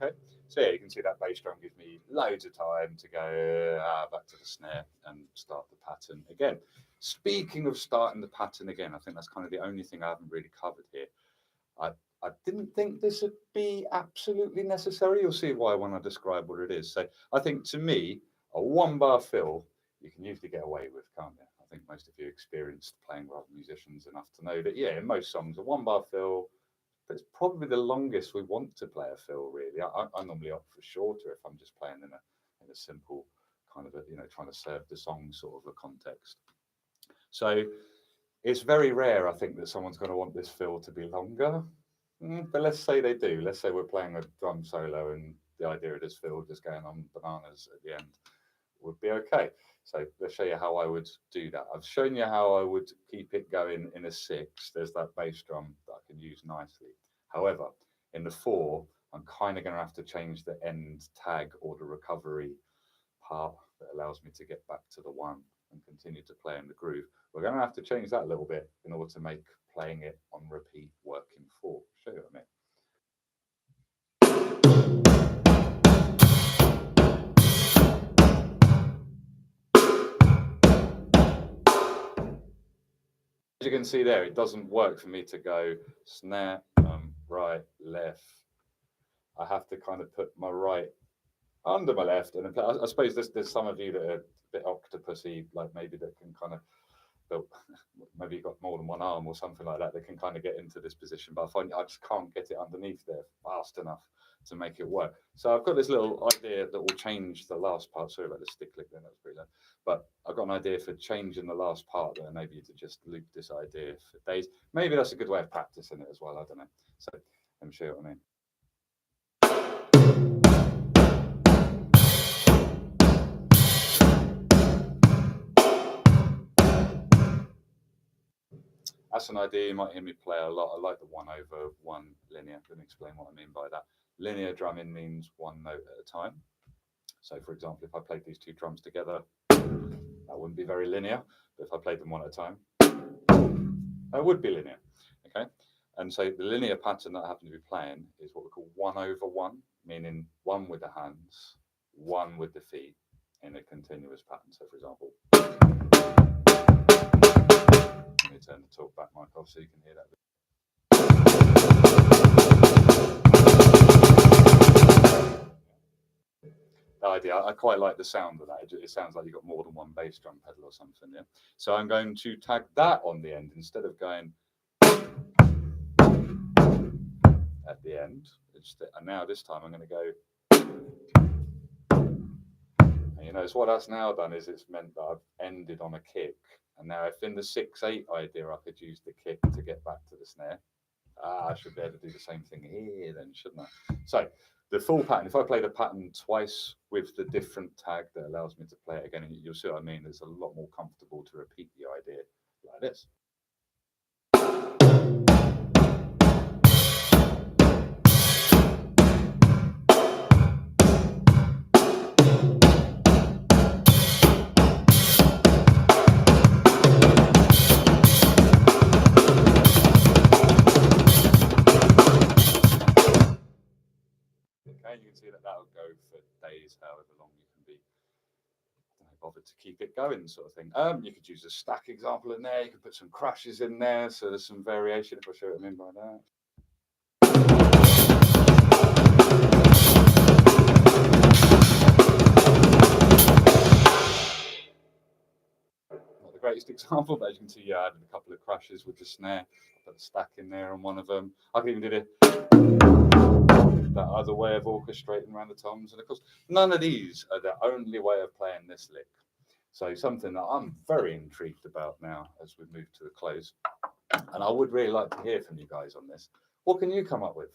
[SPEAKER 1] Okay, so yeah, you can see that bass drum gives me loads of time to go back to the snare and start the pattern again. Speaking of starting the pattern again, I think that's kind of the only thing I haven't really covered here. I didn't think this would be absolutely necessary. You'll see why when I describe what it is. So I think to me, a 1 bar fill you can usually get away with, can't you? I think most of you experienced playing with other musicians enough to know that, yeah, in most songs, a 1 bar fill, but it's probably the longest we want to play a fill, really. I normally opt for shorter if I'm just playing in a simple kind of trying to serve the song sort of a context. So it's very rare, I think, that someone's going to want this fill to be longer. But let's say they do. Let's say we're playing a drum solo and the idea of this fill just going on bananas at the end would be okay. So let's show you how I would do that. I've shown you how I would keep it going in a 6. There's that bass drum that I can use nicely. However, in the 4, I'm kind of going to have to change the end tag or the recovery part that allows me to get back to the 1 and continue to play in the groove. We're going to have to change that a little bit in order to make playing it on repeat work in 4. Show you what I mean. As you can see there, it doesn't work for me to go snare, right, left. I have to kind of put my right under my left, and I suppose there's some of you that are a bit octopusy, like maybe that can kind of, maybe you've got more than one arm or something like that can kind of get into this position, but I find I just can't get it underneath there fast enough to make it work. So I've got this little idea that will change the last part. Sorry about the stick click then, that was pretty loud. But I've got an idea for changing the last part there, maybe to just loop this idea for days. Maybe that's a good way of practicing it as well, I don't know. So let me show you what I mean. That's an idea you might hear me play a lot. I like the 1/1 linear. Let me explain what I mean by that. Linear drumming means one note at a time. So for example, if I played these two drums together, that wouldn't be very linear. But if I played them one at a time, that would be linear. Okay. And so the linear pattern that I happen to be playing is what we call 1/1, meaning 1 with the hands, 1 with the feet in a continuous pattern. So for example, Let me turn the talk back mic off so you can hear that. The idea, I quite like the sound of that. It sounds like you've got more than one bass drum pedal or something. Yeah. So I'm going to tag that on the end instead of going at the end. And now this time I'm going to go. And you notice what that's now done is it's meant that I've ended on a kick. And now if in the 6/8 idea I could use the kick to get back to the snare, I should be able to do the same thing here then, shouldn't I? So the full pattern, if I play the pattern twice with the different tag that allows me to play it again, you'll see what I mean. It's a lot more comfortable to repeat the idea like this. Okay, you can see that that'll go for days, however long you can be bothered to keep it going, sort of thing. You could use a stack example in there. You could put some crashes in there, so there's some variation. If I show what I mean by that. Not the greatest example, but as you can see, I added a couple of crashes with the snare. I put a stack in there on one of them. I can even do that other way of orchestrating around the toms, and of course, none of these are the only way of playing this lick. So something that I'm very intrigued about now as we move to the close, and I would really like to hear from you guys on this. What can you come up with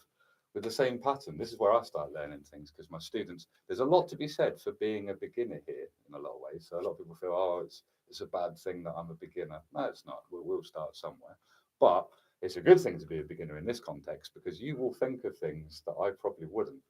[SPEAKER 1] the same pattern? This is where I start learning things because my students, there's a lot to be said for being a beginner here in a lot of ways. So a lot of people feel, oh, it's a bad thing that I'm a beginner. No, it's not. We'll start somewhere. But it's a good thing to be a beginner in this context because you will think of things that I probably wouldn't.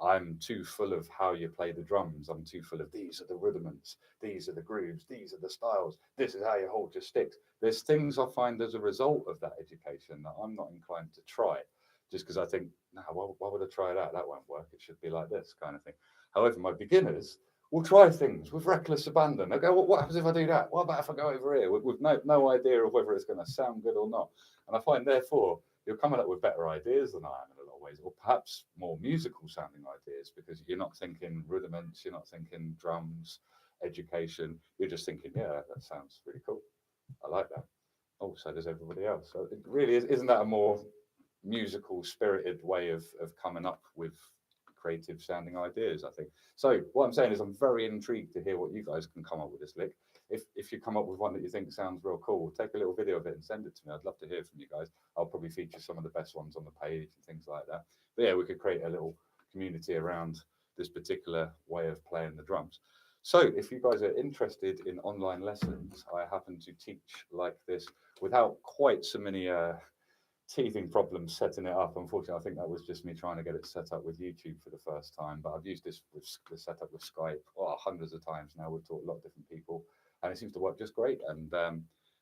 [SPEAKER 1] I'm too full of how you play the drums. I'm too full of these are the rudiments, these are the grooves, these are the styles, this is how you hold your sticks. There's things I find as a result of that education that I'm not inclined to try just because I think, no, why would I try that? That won't work. It should be like this kind of thing. However, my beginners will try things with reckless abandon. They go, well, what happens if I do that? What about if I go over here with no idea of whether it's going to sound good or not? And I find, therefore, you're coming up with better ideas than I am in a lot of ways, or perhaps more musical sounding ideas because you're not thinking rudiments, you're not thinking drums, education. You're just thinking, yeah, that sounds really cool. I like that. Oh, so does everybody else. So it really isn't that a more musical, spirited way of coming up with creative sounding ideas, I think. So what I'm saying is I'm very intrigued to hear what you guys can come up with this lick. If you come up with one that you think sounds real cool, take a little video of it and send it to me. I'd love to hear from you guys. I'll probably feature some of the best ones on the page and things like that. But yeah, we could create a little community around this particular way of playing the drums. So if you guys are interested in online lessons, I happen to teach like this without quite so many teething problems setting it up. Unfortunately, I think that was just me trying to get it set up with YouTube for the first time. But I've used this with the setup with Skype hundreds of times now. We've taught a lot of different people, and it seems to work just great. And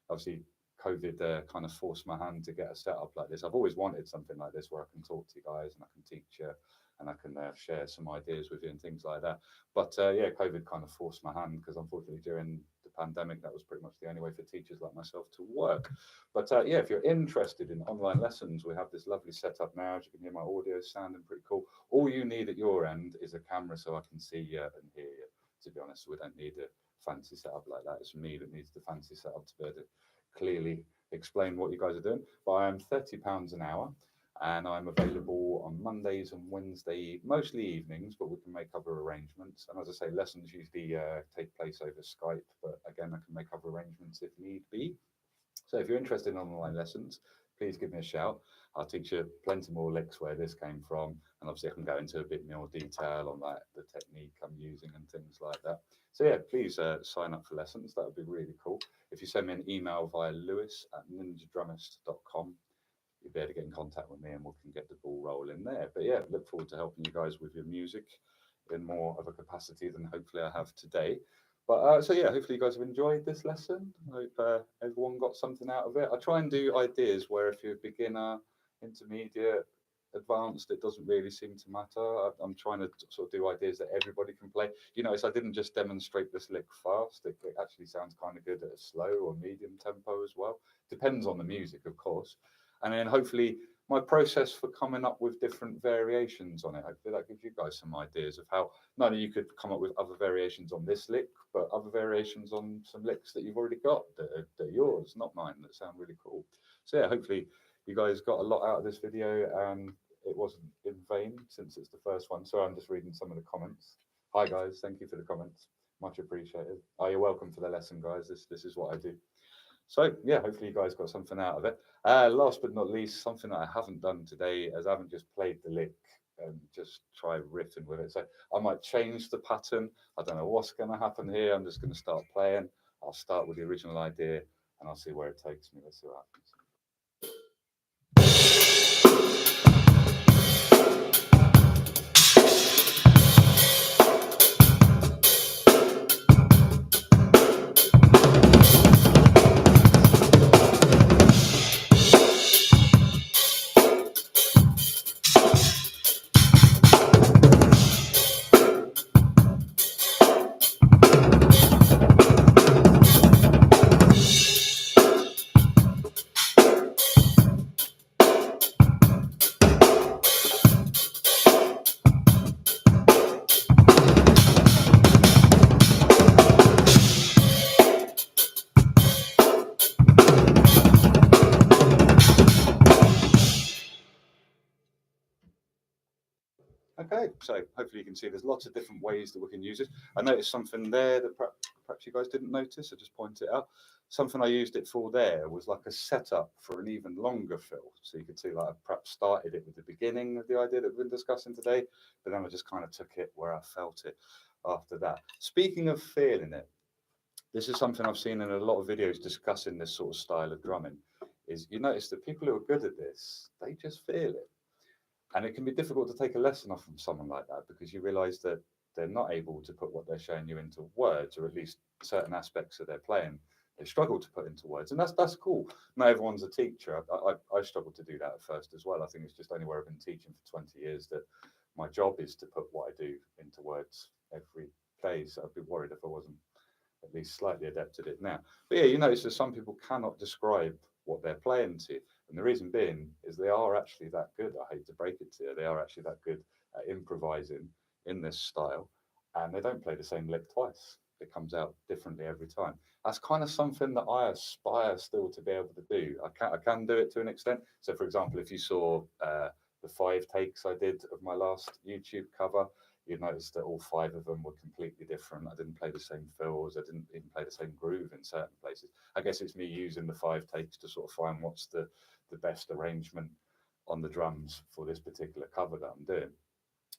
[SPEAKER 1] obviously, COVID kind of forced my hand to get a setup like this. I've always wanted something like this where I can talk to you guys and I can teach you and I can share some ideas with you and things like that. But yeah, COVID kind of forced my hand because unfortunately during the pandemic, that was pretty much the only way for teachers like myself to work. But yeah, if you're interested in online lessons, we have this lovely setup now. As you can hear, my audio is sounding pretty cool. All you need at your end is a camera so I can see you and hear you. To be honest, we don't need a fancy setup like that. It's me that needs the fancy setup to be able to clearly explain what you guys are doing. But I am £30 an hour and I'm available on Mondays and Wednesday, mostly evenings, but we can make other arrangements. And as I say, lessons usually take place over Skype, but again, I can make other arrangements if need be. So if you're interested in online lessons, please give me a shout. I'll teach you plenty more licks where this came from. And obviously I can go into a bit more detail on that, the technique I'm using and things like that. So yeah, please sign up for lessons. That would be really cool. If you send me an email via lewis@ninjadrummist.com, you'll be able to get in contact with me and we can get the ball rolling there. But yeah, look forward to helping you guys with your music in more of a capacity than hopefully I have today. But so yeah, hopefully you guys have enjoyed this lesson. I hope everyone got something out of it. I try and do ideas where if you're a beginner, intermediate, advanced, it doesn't really seem to matter. I'm trying to sort of do ideas that everybody can play. You notice I didn't just demonstrate this lick fast. It actually sounds kind of good at a slow or medium tempo as well. Depends on the music, of course. And then hopefully my process for coming up with different variations on it. Hopefully that gives you guys some ideas of how not only you could come up with other variations on this lick, but other variations on some licks that you've already got that are yours, not mine, that sound really cool. So yeah, hopefully you guys got a lot out of this video and it wasn't in vain since it's the first one. So I'm just reading some of the comments. Hi guys, thank you for the comments. Much appreciated. Oh, you're welcome for the lesson, guys. This is what I do. So yeah, hopefully you guys got something out of it. Last but not least, something that I haven't done today is I haven't just played the lick and just try riffing with it. So I might change the pattern. I don't know what's going to happen here. I'm just going to start playing. I'll start with the original idea and I'll see where it takes me. Let's see what happens. Okay, so hopefully you can see there's lots of different ways that we can use it. I noticed something there that perhaps you guys didn't notice. I just pointed it out. Something I used it for there was like a setup for an even longer fill. So you could see like I perhaps started it with the beginning of the idea that we've been discussing today, but then I just kind of took it where I felt it after that. Speaking of feeling it, this is something I've seen in a lot of videos discussing this sort of style of drumming, is you notice that people who are good at this, they just feel it. And it can be difficult to take a lesson off from someone like that because you realize that they're not able to put what they're showing you into words, or at least certain aspects of their playing they struggle to put into words, and that's cool. Not everyone's a teacher. I struggled to do that at first as well. I think it's just only where I've been teaching for 20 years that my job is to put what I do into words every day. So I'd be worried if I wasn't at least slightly adept at it now. But yeah, you notice that some people cannot describe what they're playing to. And the reason being is they are actually that good. I hate to break it to you. They are actually that good at improvising in this style. And they don't play the same lick twice. It comes out differently every time. That's kind of something that I aspire still to be able to do. I can do it to an extent. So, for example, if you saw the 5 takes I did of my last YouTube cover, you'd notice that all 5 of them were completely different. I didn't play the same fills. I didn't even play the same groove in certain places. I guess it's me using the 5 takes to sort of find what's the best arrangement on the drums for this particular cover that I'm doing.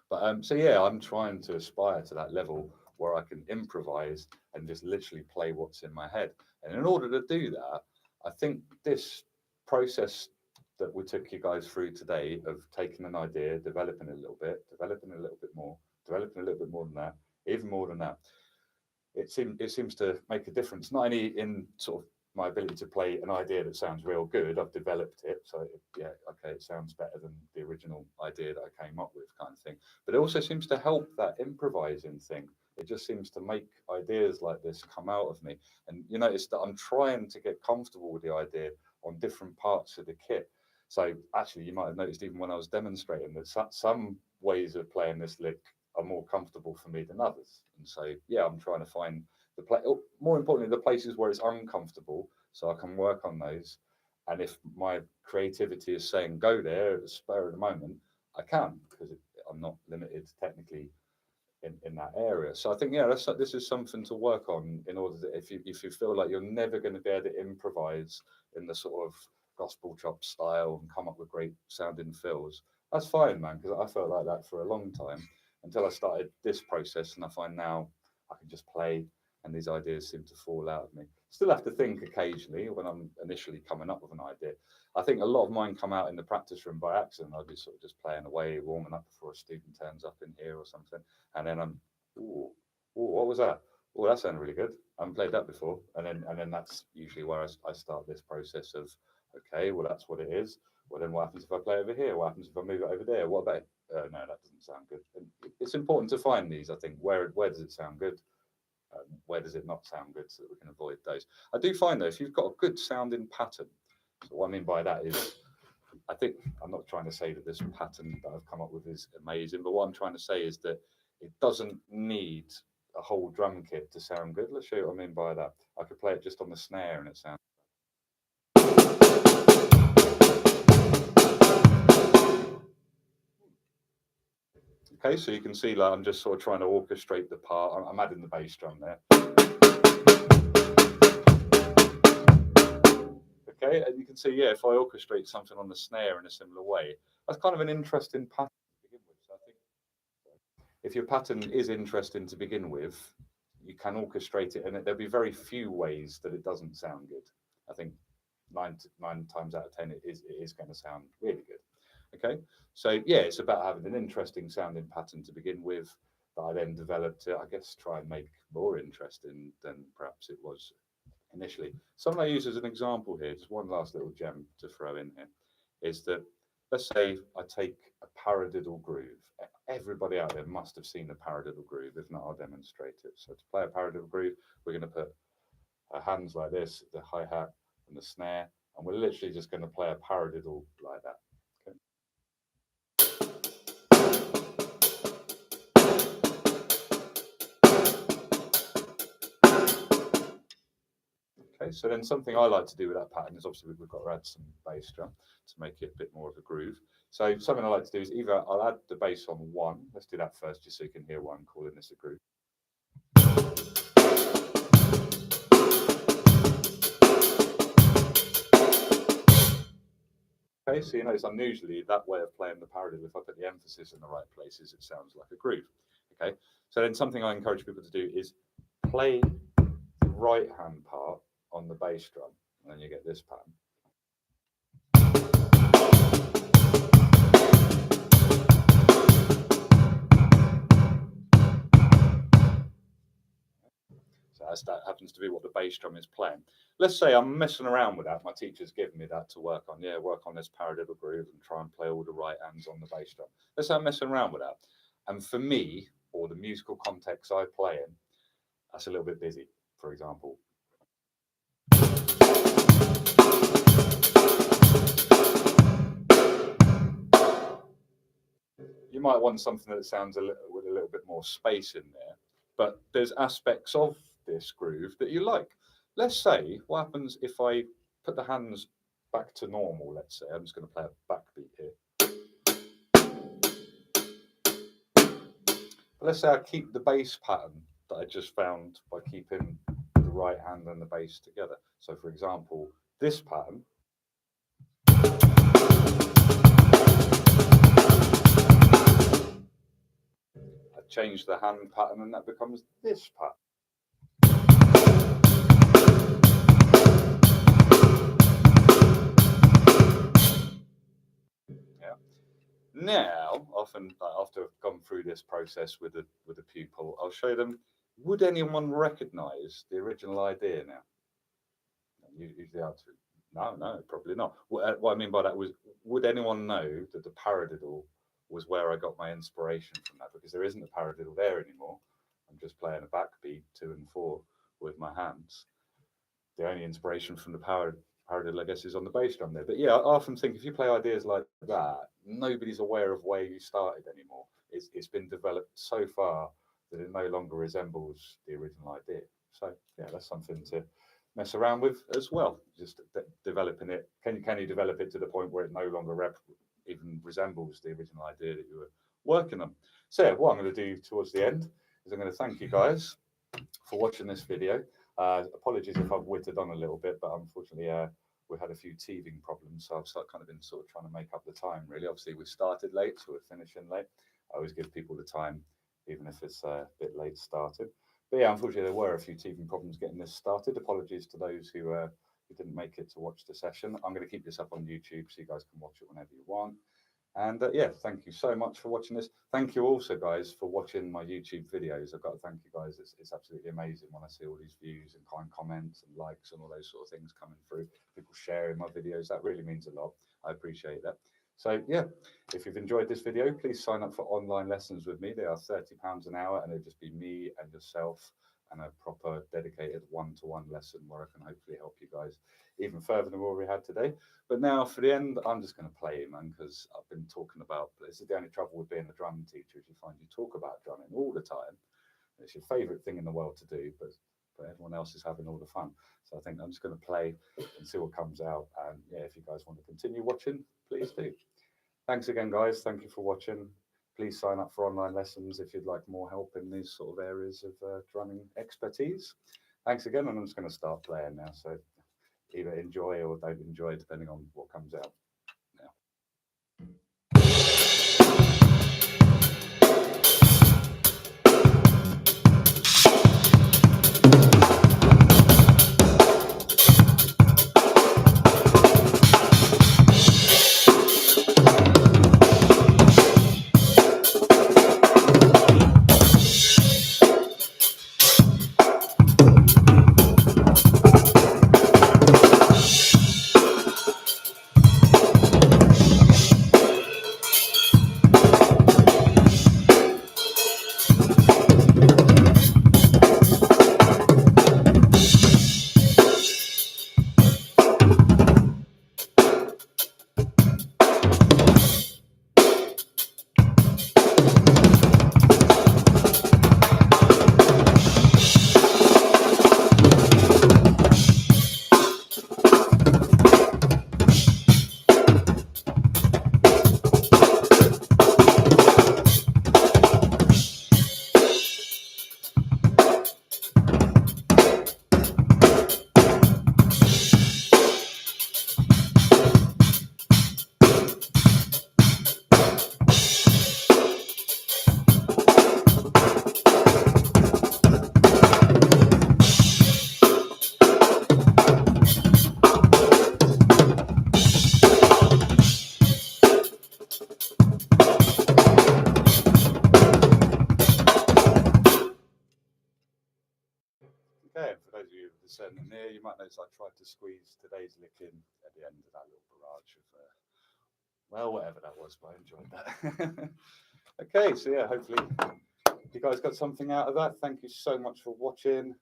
[SPEAKER 1] But so yeah, I'm trying to aspire to that level where I can improvise and just literally play what's in my head. And in order to do that, I think this process that we took you guys through today of taking an idea, developing it a little bit, developing it a little bit more, developing a little bit more than that, even more than that, it seems to make a difference, not only in sort of my ability to play an idea that sounds real good. I've developed it, so yeah, okay, it sounds better than the original idea that I came up with, kind of thing. But it also seems to help that improvising thing. It just seems to make ideas like this come out of me. And you notice that I'm trying to get comfortable with the idea on different parts of the kit. So actually, you might have noticed even when I was demonstrating that some ways of playing this lick are more comfortable for me than others. And so, yeah, I'm trying to find the play. Oh, more importantly, the places where it's uncomfortable, so I can work on those. And if my creativity is saying go there at the spur of the moment, I can because I'm not limited technically in that area. So I think yeah, this is something to work on in order that if you feel like you're never going to be able to improvise in the sort of gospel chop style and come up with great sounding fills, that's fine, man. Because I felt like that for a long time until I started this process, and I find now I can just play, and these ideas seem to fall out of me. Still have to think occasionally when I'm initially coming up with an idea. I think a lot of mine come out in the practice room by accident. I'll be sort of just playing away, warming up before a student turns up in here or something, and then I'm, ooh, ooh, what was that? Oh, that sounded really good. I haven't played that before, and then that's usually where I start this process of, okay, well that's what it is. Well, then what happens if I play over here? What happens if I move it over there? What about no, that doesn't sound good. And it's important to find these. I think where does it sound good? Where does it not sound good, so that we can avoid those. I do find though, if you've got a good sounding pattern, so what I mean by that is, I think I'm not trying to say that this pattern that I've come up with is amazing, but what I'm trying to say is that it doesn't need a whole drum kit to sound good. Let's show you what I mean by that. I could play it just on the snare and it sounds. Okay, so you can see like I'm just sort of trying to orchestrate the part. I'm adding the bass drum there. Okay, and you can see, yeah, if I orchestrate something on the snare in a similar way, that's kind of an interesting pattern to begin with. So I think if your pattern is interesting to begin with, you can orchestrate it, and there'll be very few ways that it doesn't sound good. I think nine times out of 10, it is going to sound really good. Okay, so yeah, it's about having an interesting sounding pattern to begin with that I then developed to, I guess, try and make more interesting than perhaps it was initially. Something I use as an example here, just one last little gem to throw in here, is that let's say I take a paradiddle groove. Everybody out there must have seen a paradiddle groove. If not, I'll demonstrate it. So to play a paradiddle groove, we're going to put our hands like this, the hi-hat and the snare, and we're literally just going to play a paradiddle like that. Okay. Okay, so then something I like to do with that pattern is obviously we've got to add some bass drum to make it a bit more of a groove. So something I like to do is either I'll add the bass on one. Let's do that first, just so you can hear why I'm calling this a groove. Okay, so you notice unusually that way of playing the paradiddle, if I put the emphasis in the right places, it sounds like a groove. Okay, so then something I encourage people to do is play the right hand part on the bass drum, and then you get this pattern. So that happens to be what the bass drum is playing. Let's say I'm messing around with that. My teacher's given me that to work on. Yeah, work on this paradiddle groove and try and play all the right hands on the bass drum. Let's say I'm messing around with that. And for me, or the musical context I play in, that's a little bit busy, for example. You might want something that sounds with a little bit more space in there, but there's aspects of this groove that you like. Let's say, what happens if I put the hands back to normal? Let's say I'm just going to play a backbeat here. But let's say I keep the bass pattern that I just found by keeping the right hand and the bass together. So, for example, this pattern. I change the hand pattern and that becomes this pattern. Yeah. Now, often after I've gone through this process with a pupil, I'll show them. Would anyone recognise the original idea now? Usually the answer is no, probably not. What I mean by that was, would anyone know that the paradiddle was where I got my inspiration from that? Because there isn't a paradiddle there anymore. I'm just playing a backbeat 2 and 4 with my hands. The only inspiration from the paradiddle, I guess, is on the bass drum there. But yeah, I often think if you play ideas like that, nobody's aware of where you started anymore. It's been developed so far that it no longer resembles the original idea. So yeah, that's something to mess around with as well. Just developing it. Can you develop it to the point where it no longer even resembles the original idea that you were working on? So yeah, what I'm going to do towards the end is I'm going to thank you guys for watching this video. Apologies if I've whittled on a little bit, but unfortunately we had a few teething problems, so I've kind of been sort of trying to make up the time really. Obviously we started late, so we're finishing late. I always give people the time, even if it's a bit late started. But yeah, unfortunately there were a few teething problems getting this started. Apologies to those who didn't make it to watch the session. I'm going to keep this up on YouTube so you guys can watch it whenever you want. And yeah, thank you so much for watching this. Thank you also, guys, for watching my YouTube videos. I've got to thank you guys. It's absolutely amazing when I see all these views and kind comments and likes and all those sort of things coming through. People sharing my videos. That really means a lot. I appreciate that. So yeah, if you've enjoyed this video, please sign up for online lessons with me. They are £30 an hour, and it'll just be me and yourself and a proper dedicated one-to-one lesson where I can hopefully help you guys even further than what we had today. But now for the end, I'm just going to play, man, because I've been talking about. This is the only trouble with being a drum teacher is you find you talk about drumming all the time. It's your favourite thing in the world to do, but everyone else is having all the fun. So I think I'm just going to play and see what comes out. And yeah, if you guys want to continue watching, please do. Thanks again, guys. Thank you for watching. Please sign up for online lessons if you'd like more help in these sort of areas of drumming expertise. Thanks again, and I'm just going to start playing now. So either enjoy or don't enjoy, depending on what comes out now. Okay, for those of you listening here, you might notice I tried to squeeze today's lick in at the end of that little barrage of, well, whatever that was, but I enjoyed that. Okay, so yeah, hopefully you guys got something out of that. Thank you so much for watching.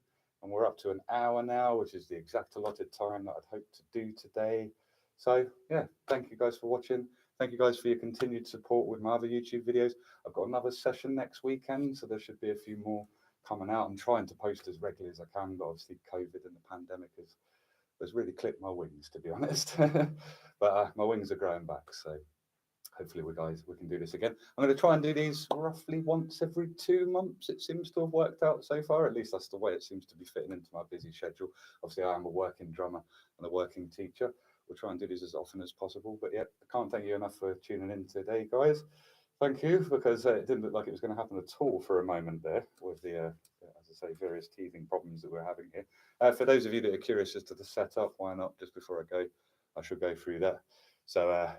[SPEAKER 1] And we're up to an hour now, which is the exact allotted time that I'd hoped to do today. So yeah, thank you guys for watching. Thank you guys for your continued support with my other YouTube videos. I've got another session next weekend, so there should be a few more coming out. I'm trying to post as regularly as I can, but obviously COVID and the pandemic has really clipped my wings, to be honest. But my wings are growing back, so hopefully we can do this again. I'm going to try and do these roughly once every 2 months. It seems to have worked out so far. At least that's the way it seems to be fitting into my busy schedule. Obviously, I am a working drummer and a working teacher. We'll try and do this as often as possible. But yeah, I can't thank you enough for tuning in today, guys. Thank you, because it didn't look like it was going to happen at all for a moment there with the, as I say, various teething problems that we're having here. For those of you that are curious as to the setup, why not? Just before I go, I should go through that. So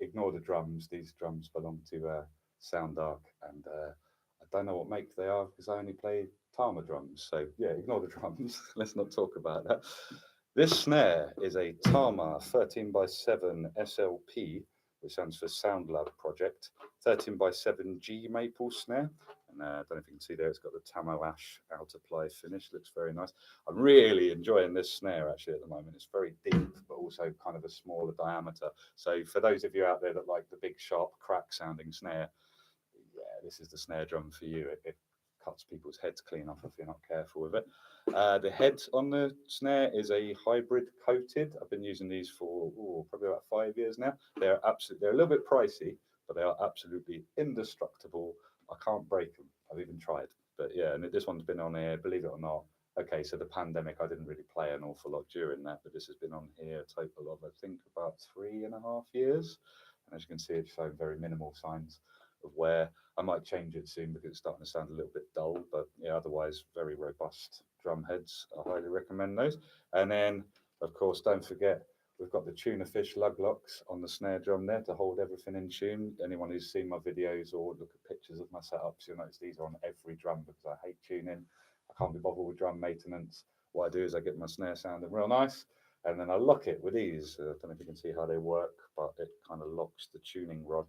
[SPEAKER 1] ignore the drums. These drums belong to Sound Arc, and I don't know what make they are because I only play Tama drums. So yeah, ignore the drums. Let's not talk about that. This snare is a Tama 13x7 SLP, which stands for Sound Lab Project, 13x7 G maple snare. And I don't know if you can see there, it's got the Tamo Ash outer ply finish. Looks very nice. I'm really enjoying this snare actually at the moment. It's very deep, but also kind of a smaller diameter. So for those of you out there that like the big, sharp, crack sounding snare, yeah, this is the snare drum for you. It cuts people's heads clean off if you're not careful with it. The head on the snare is a hybrid coated. I've been using these for probably about 5 years now. They're a little bit pricey, but they are absolutely indestructible. I can't break them. I've even tried. But yeah, and this one's been on here, believe it or not. Okay, so the pandemic, I didn't really play an awful lot during that, but this has been on here a total of, I think, about 3.5 years. And as you can see, it's showing very minimal signs of wear. I might change it soon because it's starting to sound a little bit dull, but yeah, otherwise very robust drum heads. I highly recommend those. And then, of course, don't forget, we've got the tuna fish lug locks on the snare drum there to hold everything in tune. Anyone who's seen my videos or look at pictures of my setups, you'll notice these are on every drum because I hate tuning. I can't be bothered with drum maintenance. What I do is I get my snare sounding real nice. And then I lock it with these. I don't know if you can see how they work, but it kind of locks the tuning rod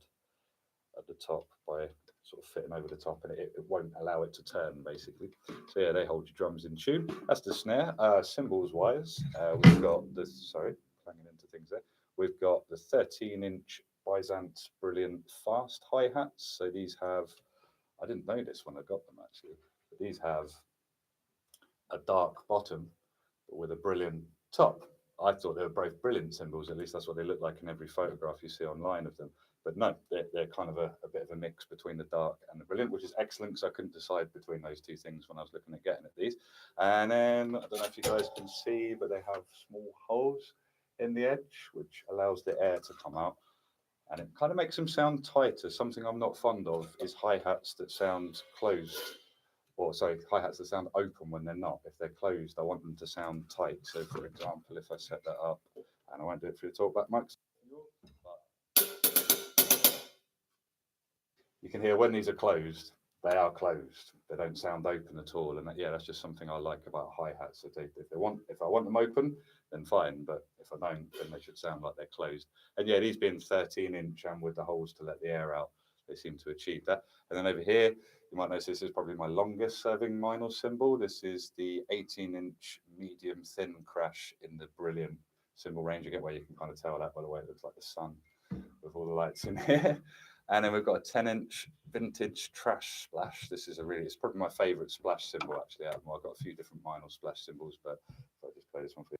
[SPEAKER 1] at the top by sort of fitting over the top, and it won't allow it to turn basically. So yeah, they hold your drums in tune. That's the snare. Cymbals wise, we've got the sorry, clanging into things there. We've got the 13-inch Byzant Brilliant fast hi hats. So these have, I didn't know this when I got them actually, but these have a dark bottom but with a brilliant top. I thought they were both brilliant cymbals. At least that's what they look like in every photograph you see online of them. But no, they're kind of a bit of a mix between the dark and the brilliant, which is excellent because I couldn't decide between those two things when I was looking at getting at these. And then I don't know if you guys can see, but they have small holes in the edge, which allows the air to come out. And it kind of makes them sound tighter. Something I'm not fond of is hi-hats that sound closed, or sorry, hi-hats that sound open when they're not. If they're closed, I want them to sound tight. So for example, if I set that up, and I won't do it through the talkback mics, you can hear when these are closed, they are closed. They don't sound open at all. And yeah, that's just something I like about hi-hats. If I want them open, then fine. But if I don't, then they should sound like they're closed. And yeah, these being 13-inch and with the holes to let the air out, they seem to achieve that. And then over here, you might notice this is probably my longest serving vinyl cymbal. This is the 18-inch medium thin crash in the Brilliant cymbal range. Again, where you can kind of tell that by the way it looks like the sun with all the lights in here. And then we've got a 10-inch vintage trash splash. It's probably my favorite splash cymbal actually. I've got a few different vinyl splash cymbals, but if I just play this one for you.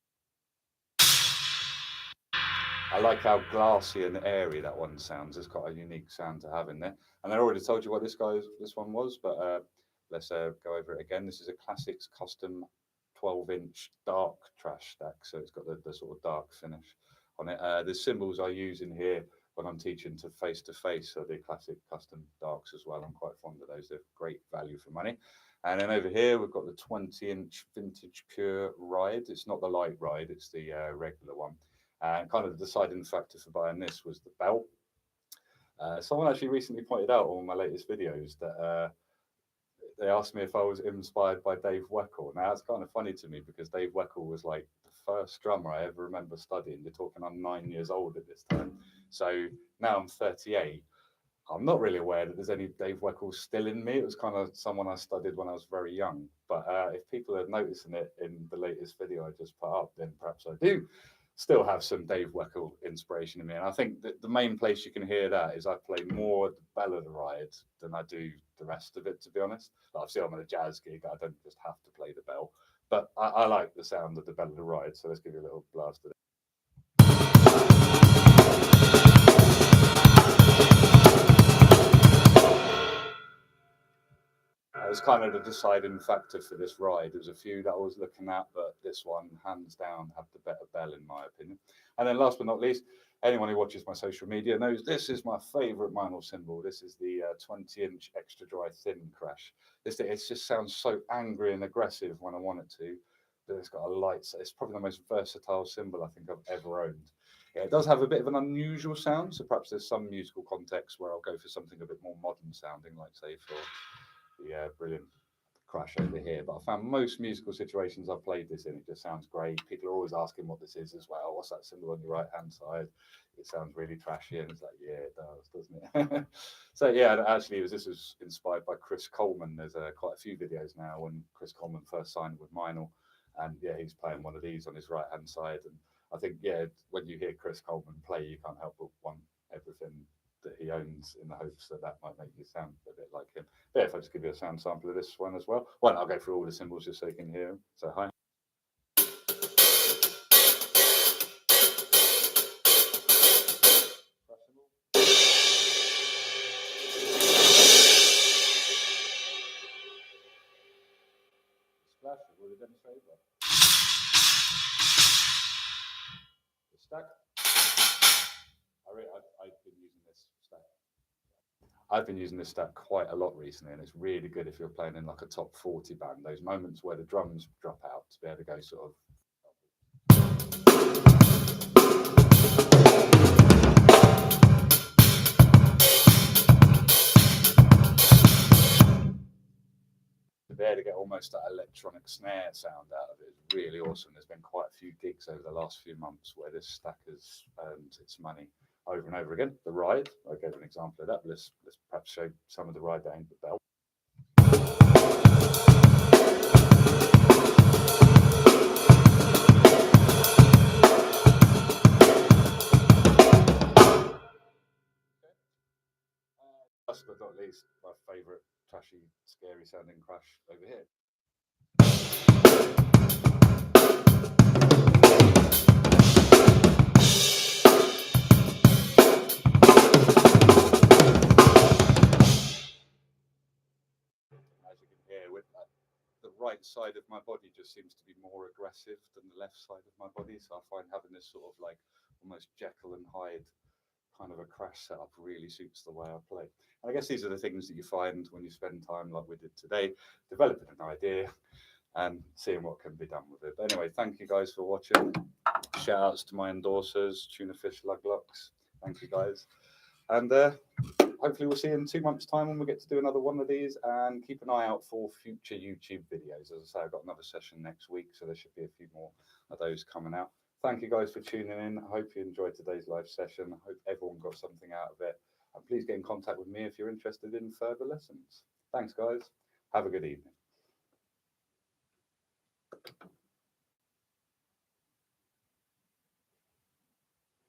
[SPEAKER 1] I like how glassy and airy that one sounds. It's quite a unique sound to have in there. And I already told you what this one was, but let's go over it again. This is a Classics custom 12-inch dark trash stack, so it's got the sort of dark finish on it. The cymbals I use in here when I'm teaching to face, so the Classic custom darks as well. I'm quite fond of those. They're great value for money. And then over here we've got the 20-inch vintage pure ride. It's not the light ride, it's the regular one. And kind of the deciding factor for buying this was the bell. Someone actually recently pointed out on my latest videos that they asked me if I was inspired by Dave Weckl. Now that's kind of funny to me because Dave Weckl was like the first drummer I ever remember studying. You're talking I'm 9 years old at this time. So now I'm 38. I'm not really aware that there's any Dave Weckl still in me. It was kind of someone I studied when I was very young. But if people are noticing it in the latest video I just put up, then perhaps I do still have some Dave Weckl inspiration in me. And I think that the main place you can hear that is I play more the bell of the ride than I do the rest of it, to be honest. Like, obviously, I'm at a jazz gig. I don't just have to play the bell. But I like the sound of the bell of the ride. So let's give you a little blast of it. It was kind of the deciding factor for this ride. There was a few that I was looking at, but this one, hands down, had the better bell in my opinion. And then last but not least, anyone who watches my social media knows this is my favourite vinyl cymbal. This is the 20-inch extra dry thin crash. It just sounds so angry and aggressive when I want it to, but it's got a light. So it's probably the most versatile cymbal I think I've ever owned. Yeah, it does have a bit of an unusual sound, so perhaps there's some musical context where I'll go for something a bit more modern sounding, like say for the Brilliant crash over here. But I found most musical situations I've played this in, it just sounds great. People are always asking what this is as well. What's that symbol on your right hand side? It sounds really trashy, and it's like, yeah, it does, doesn't it? So yeah, actually, this was inspired by Chris Coleman. There's quite a few videos now when Chris Coleman first signed with Vinyl, and yeah, he's playing one of these on his right hand side. And I think, yeah, when you hear Chris Coleman play, you can't help but want everything that he owns in the hopes that that might make you sound a bit like him. But if I just give you a sound sample of this one as well. Well, I'll go through all the cymbals just so you can hear them. So hi. Splash, will you demonstrate that? The stack. I've been using this stack. I've been using this stack quite a lot recently, and it's really good if you're playing in like a top 40 band. Those moments where the drums drop out to be able to go sort of. be able to get almost that electronic snare sound out of it is really awesome. There's been quite a few gigs over the last few months where this stack has earned its money over and over again. The ride, I gave an example of that. But let's perhaps show some of the ride that ain't the bell. Last but not least, my favourite trashy, scary sounding crash over here. As you can hear, with that, the right side of my body just seems to be more aggressive than the left side of my body. So I find having this sort of like almost Jekyll and Hyde kind of a crash setup really suits the way I play. And I guess these are the things that you find when you spend time like we did today, developing an idea and seeing what can be done with it. But anyway, thank you guys for watching. Shout outs to my endorsers, Tuna Fish Luglocks. Thank you guys. And hopefully we'll see you in 2 months' time when we get to do another one of these, and keep an eye out for future YouTube videos. As I say, I've got another session next week, so there should be a few more of those coming out. Thank you guys for tuning in. I hope you enjoyed today's live session. I hope everyone got something out of it. And please get in contact with me if you're interested in further lessons. Thanks, guys. Have a good evening.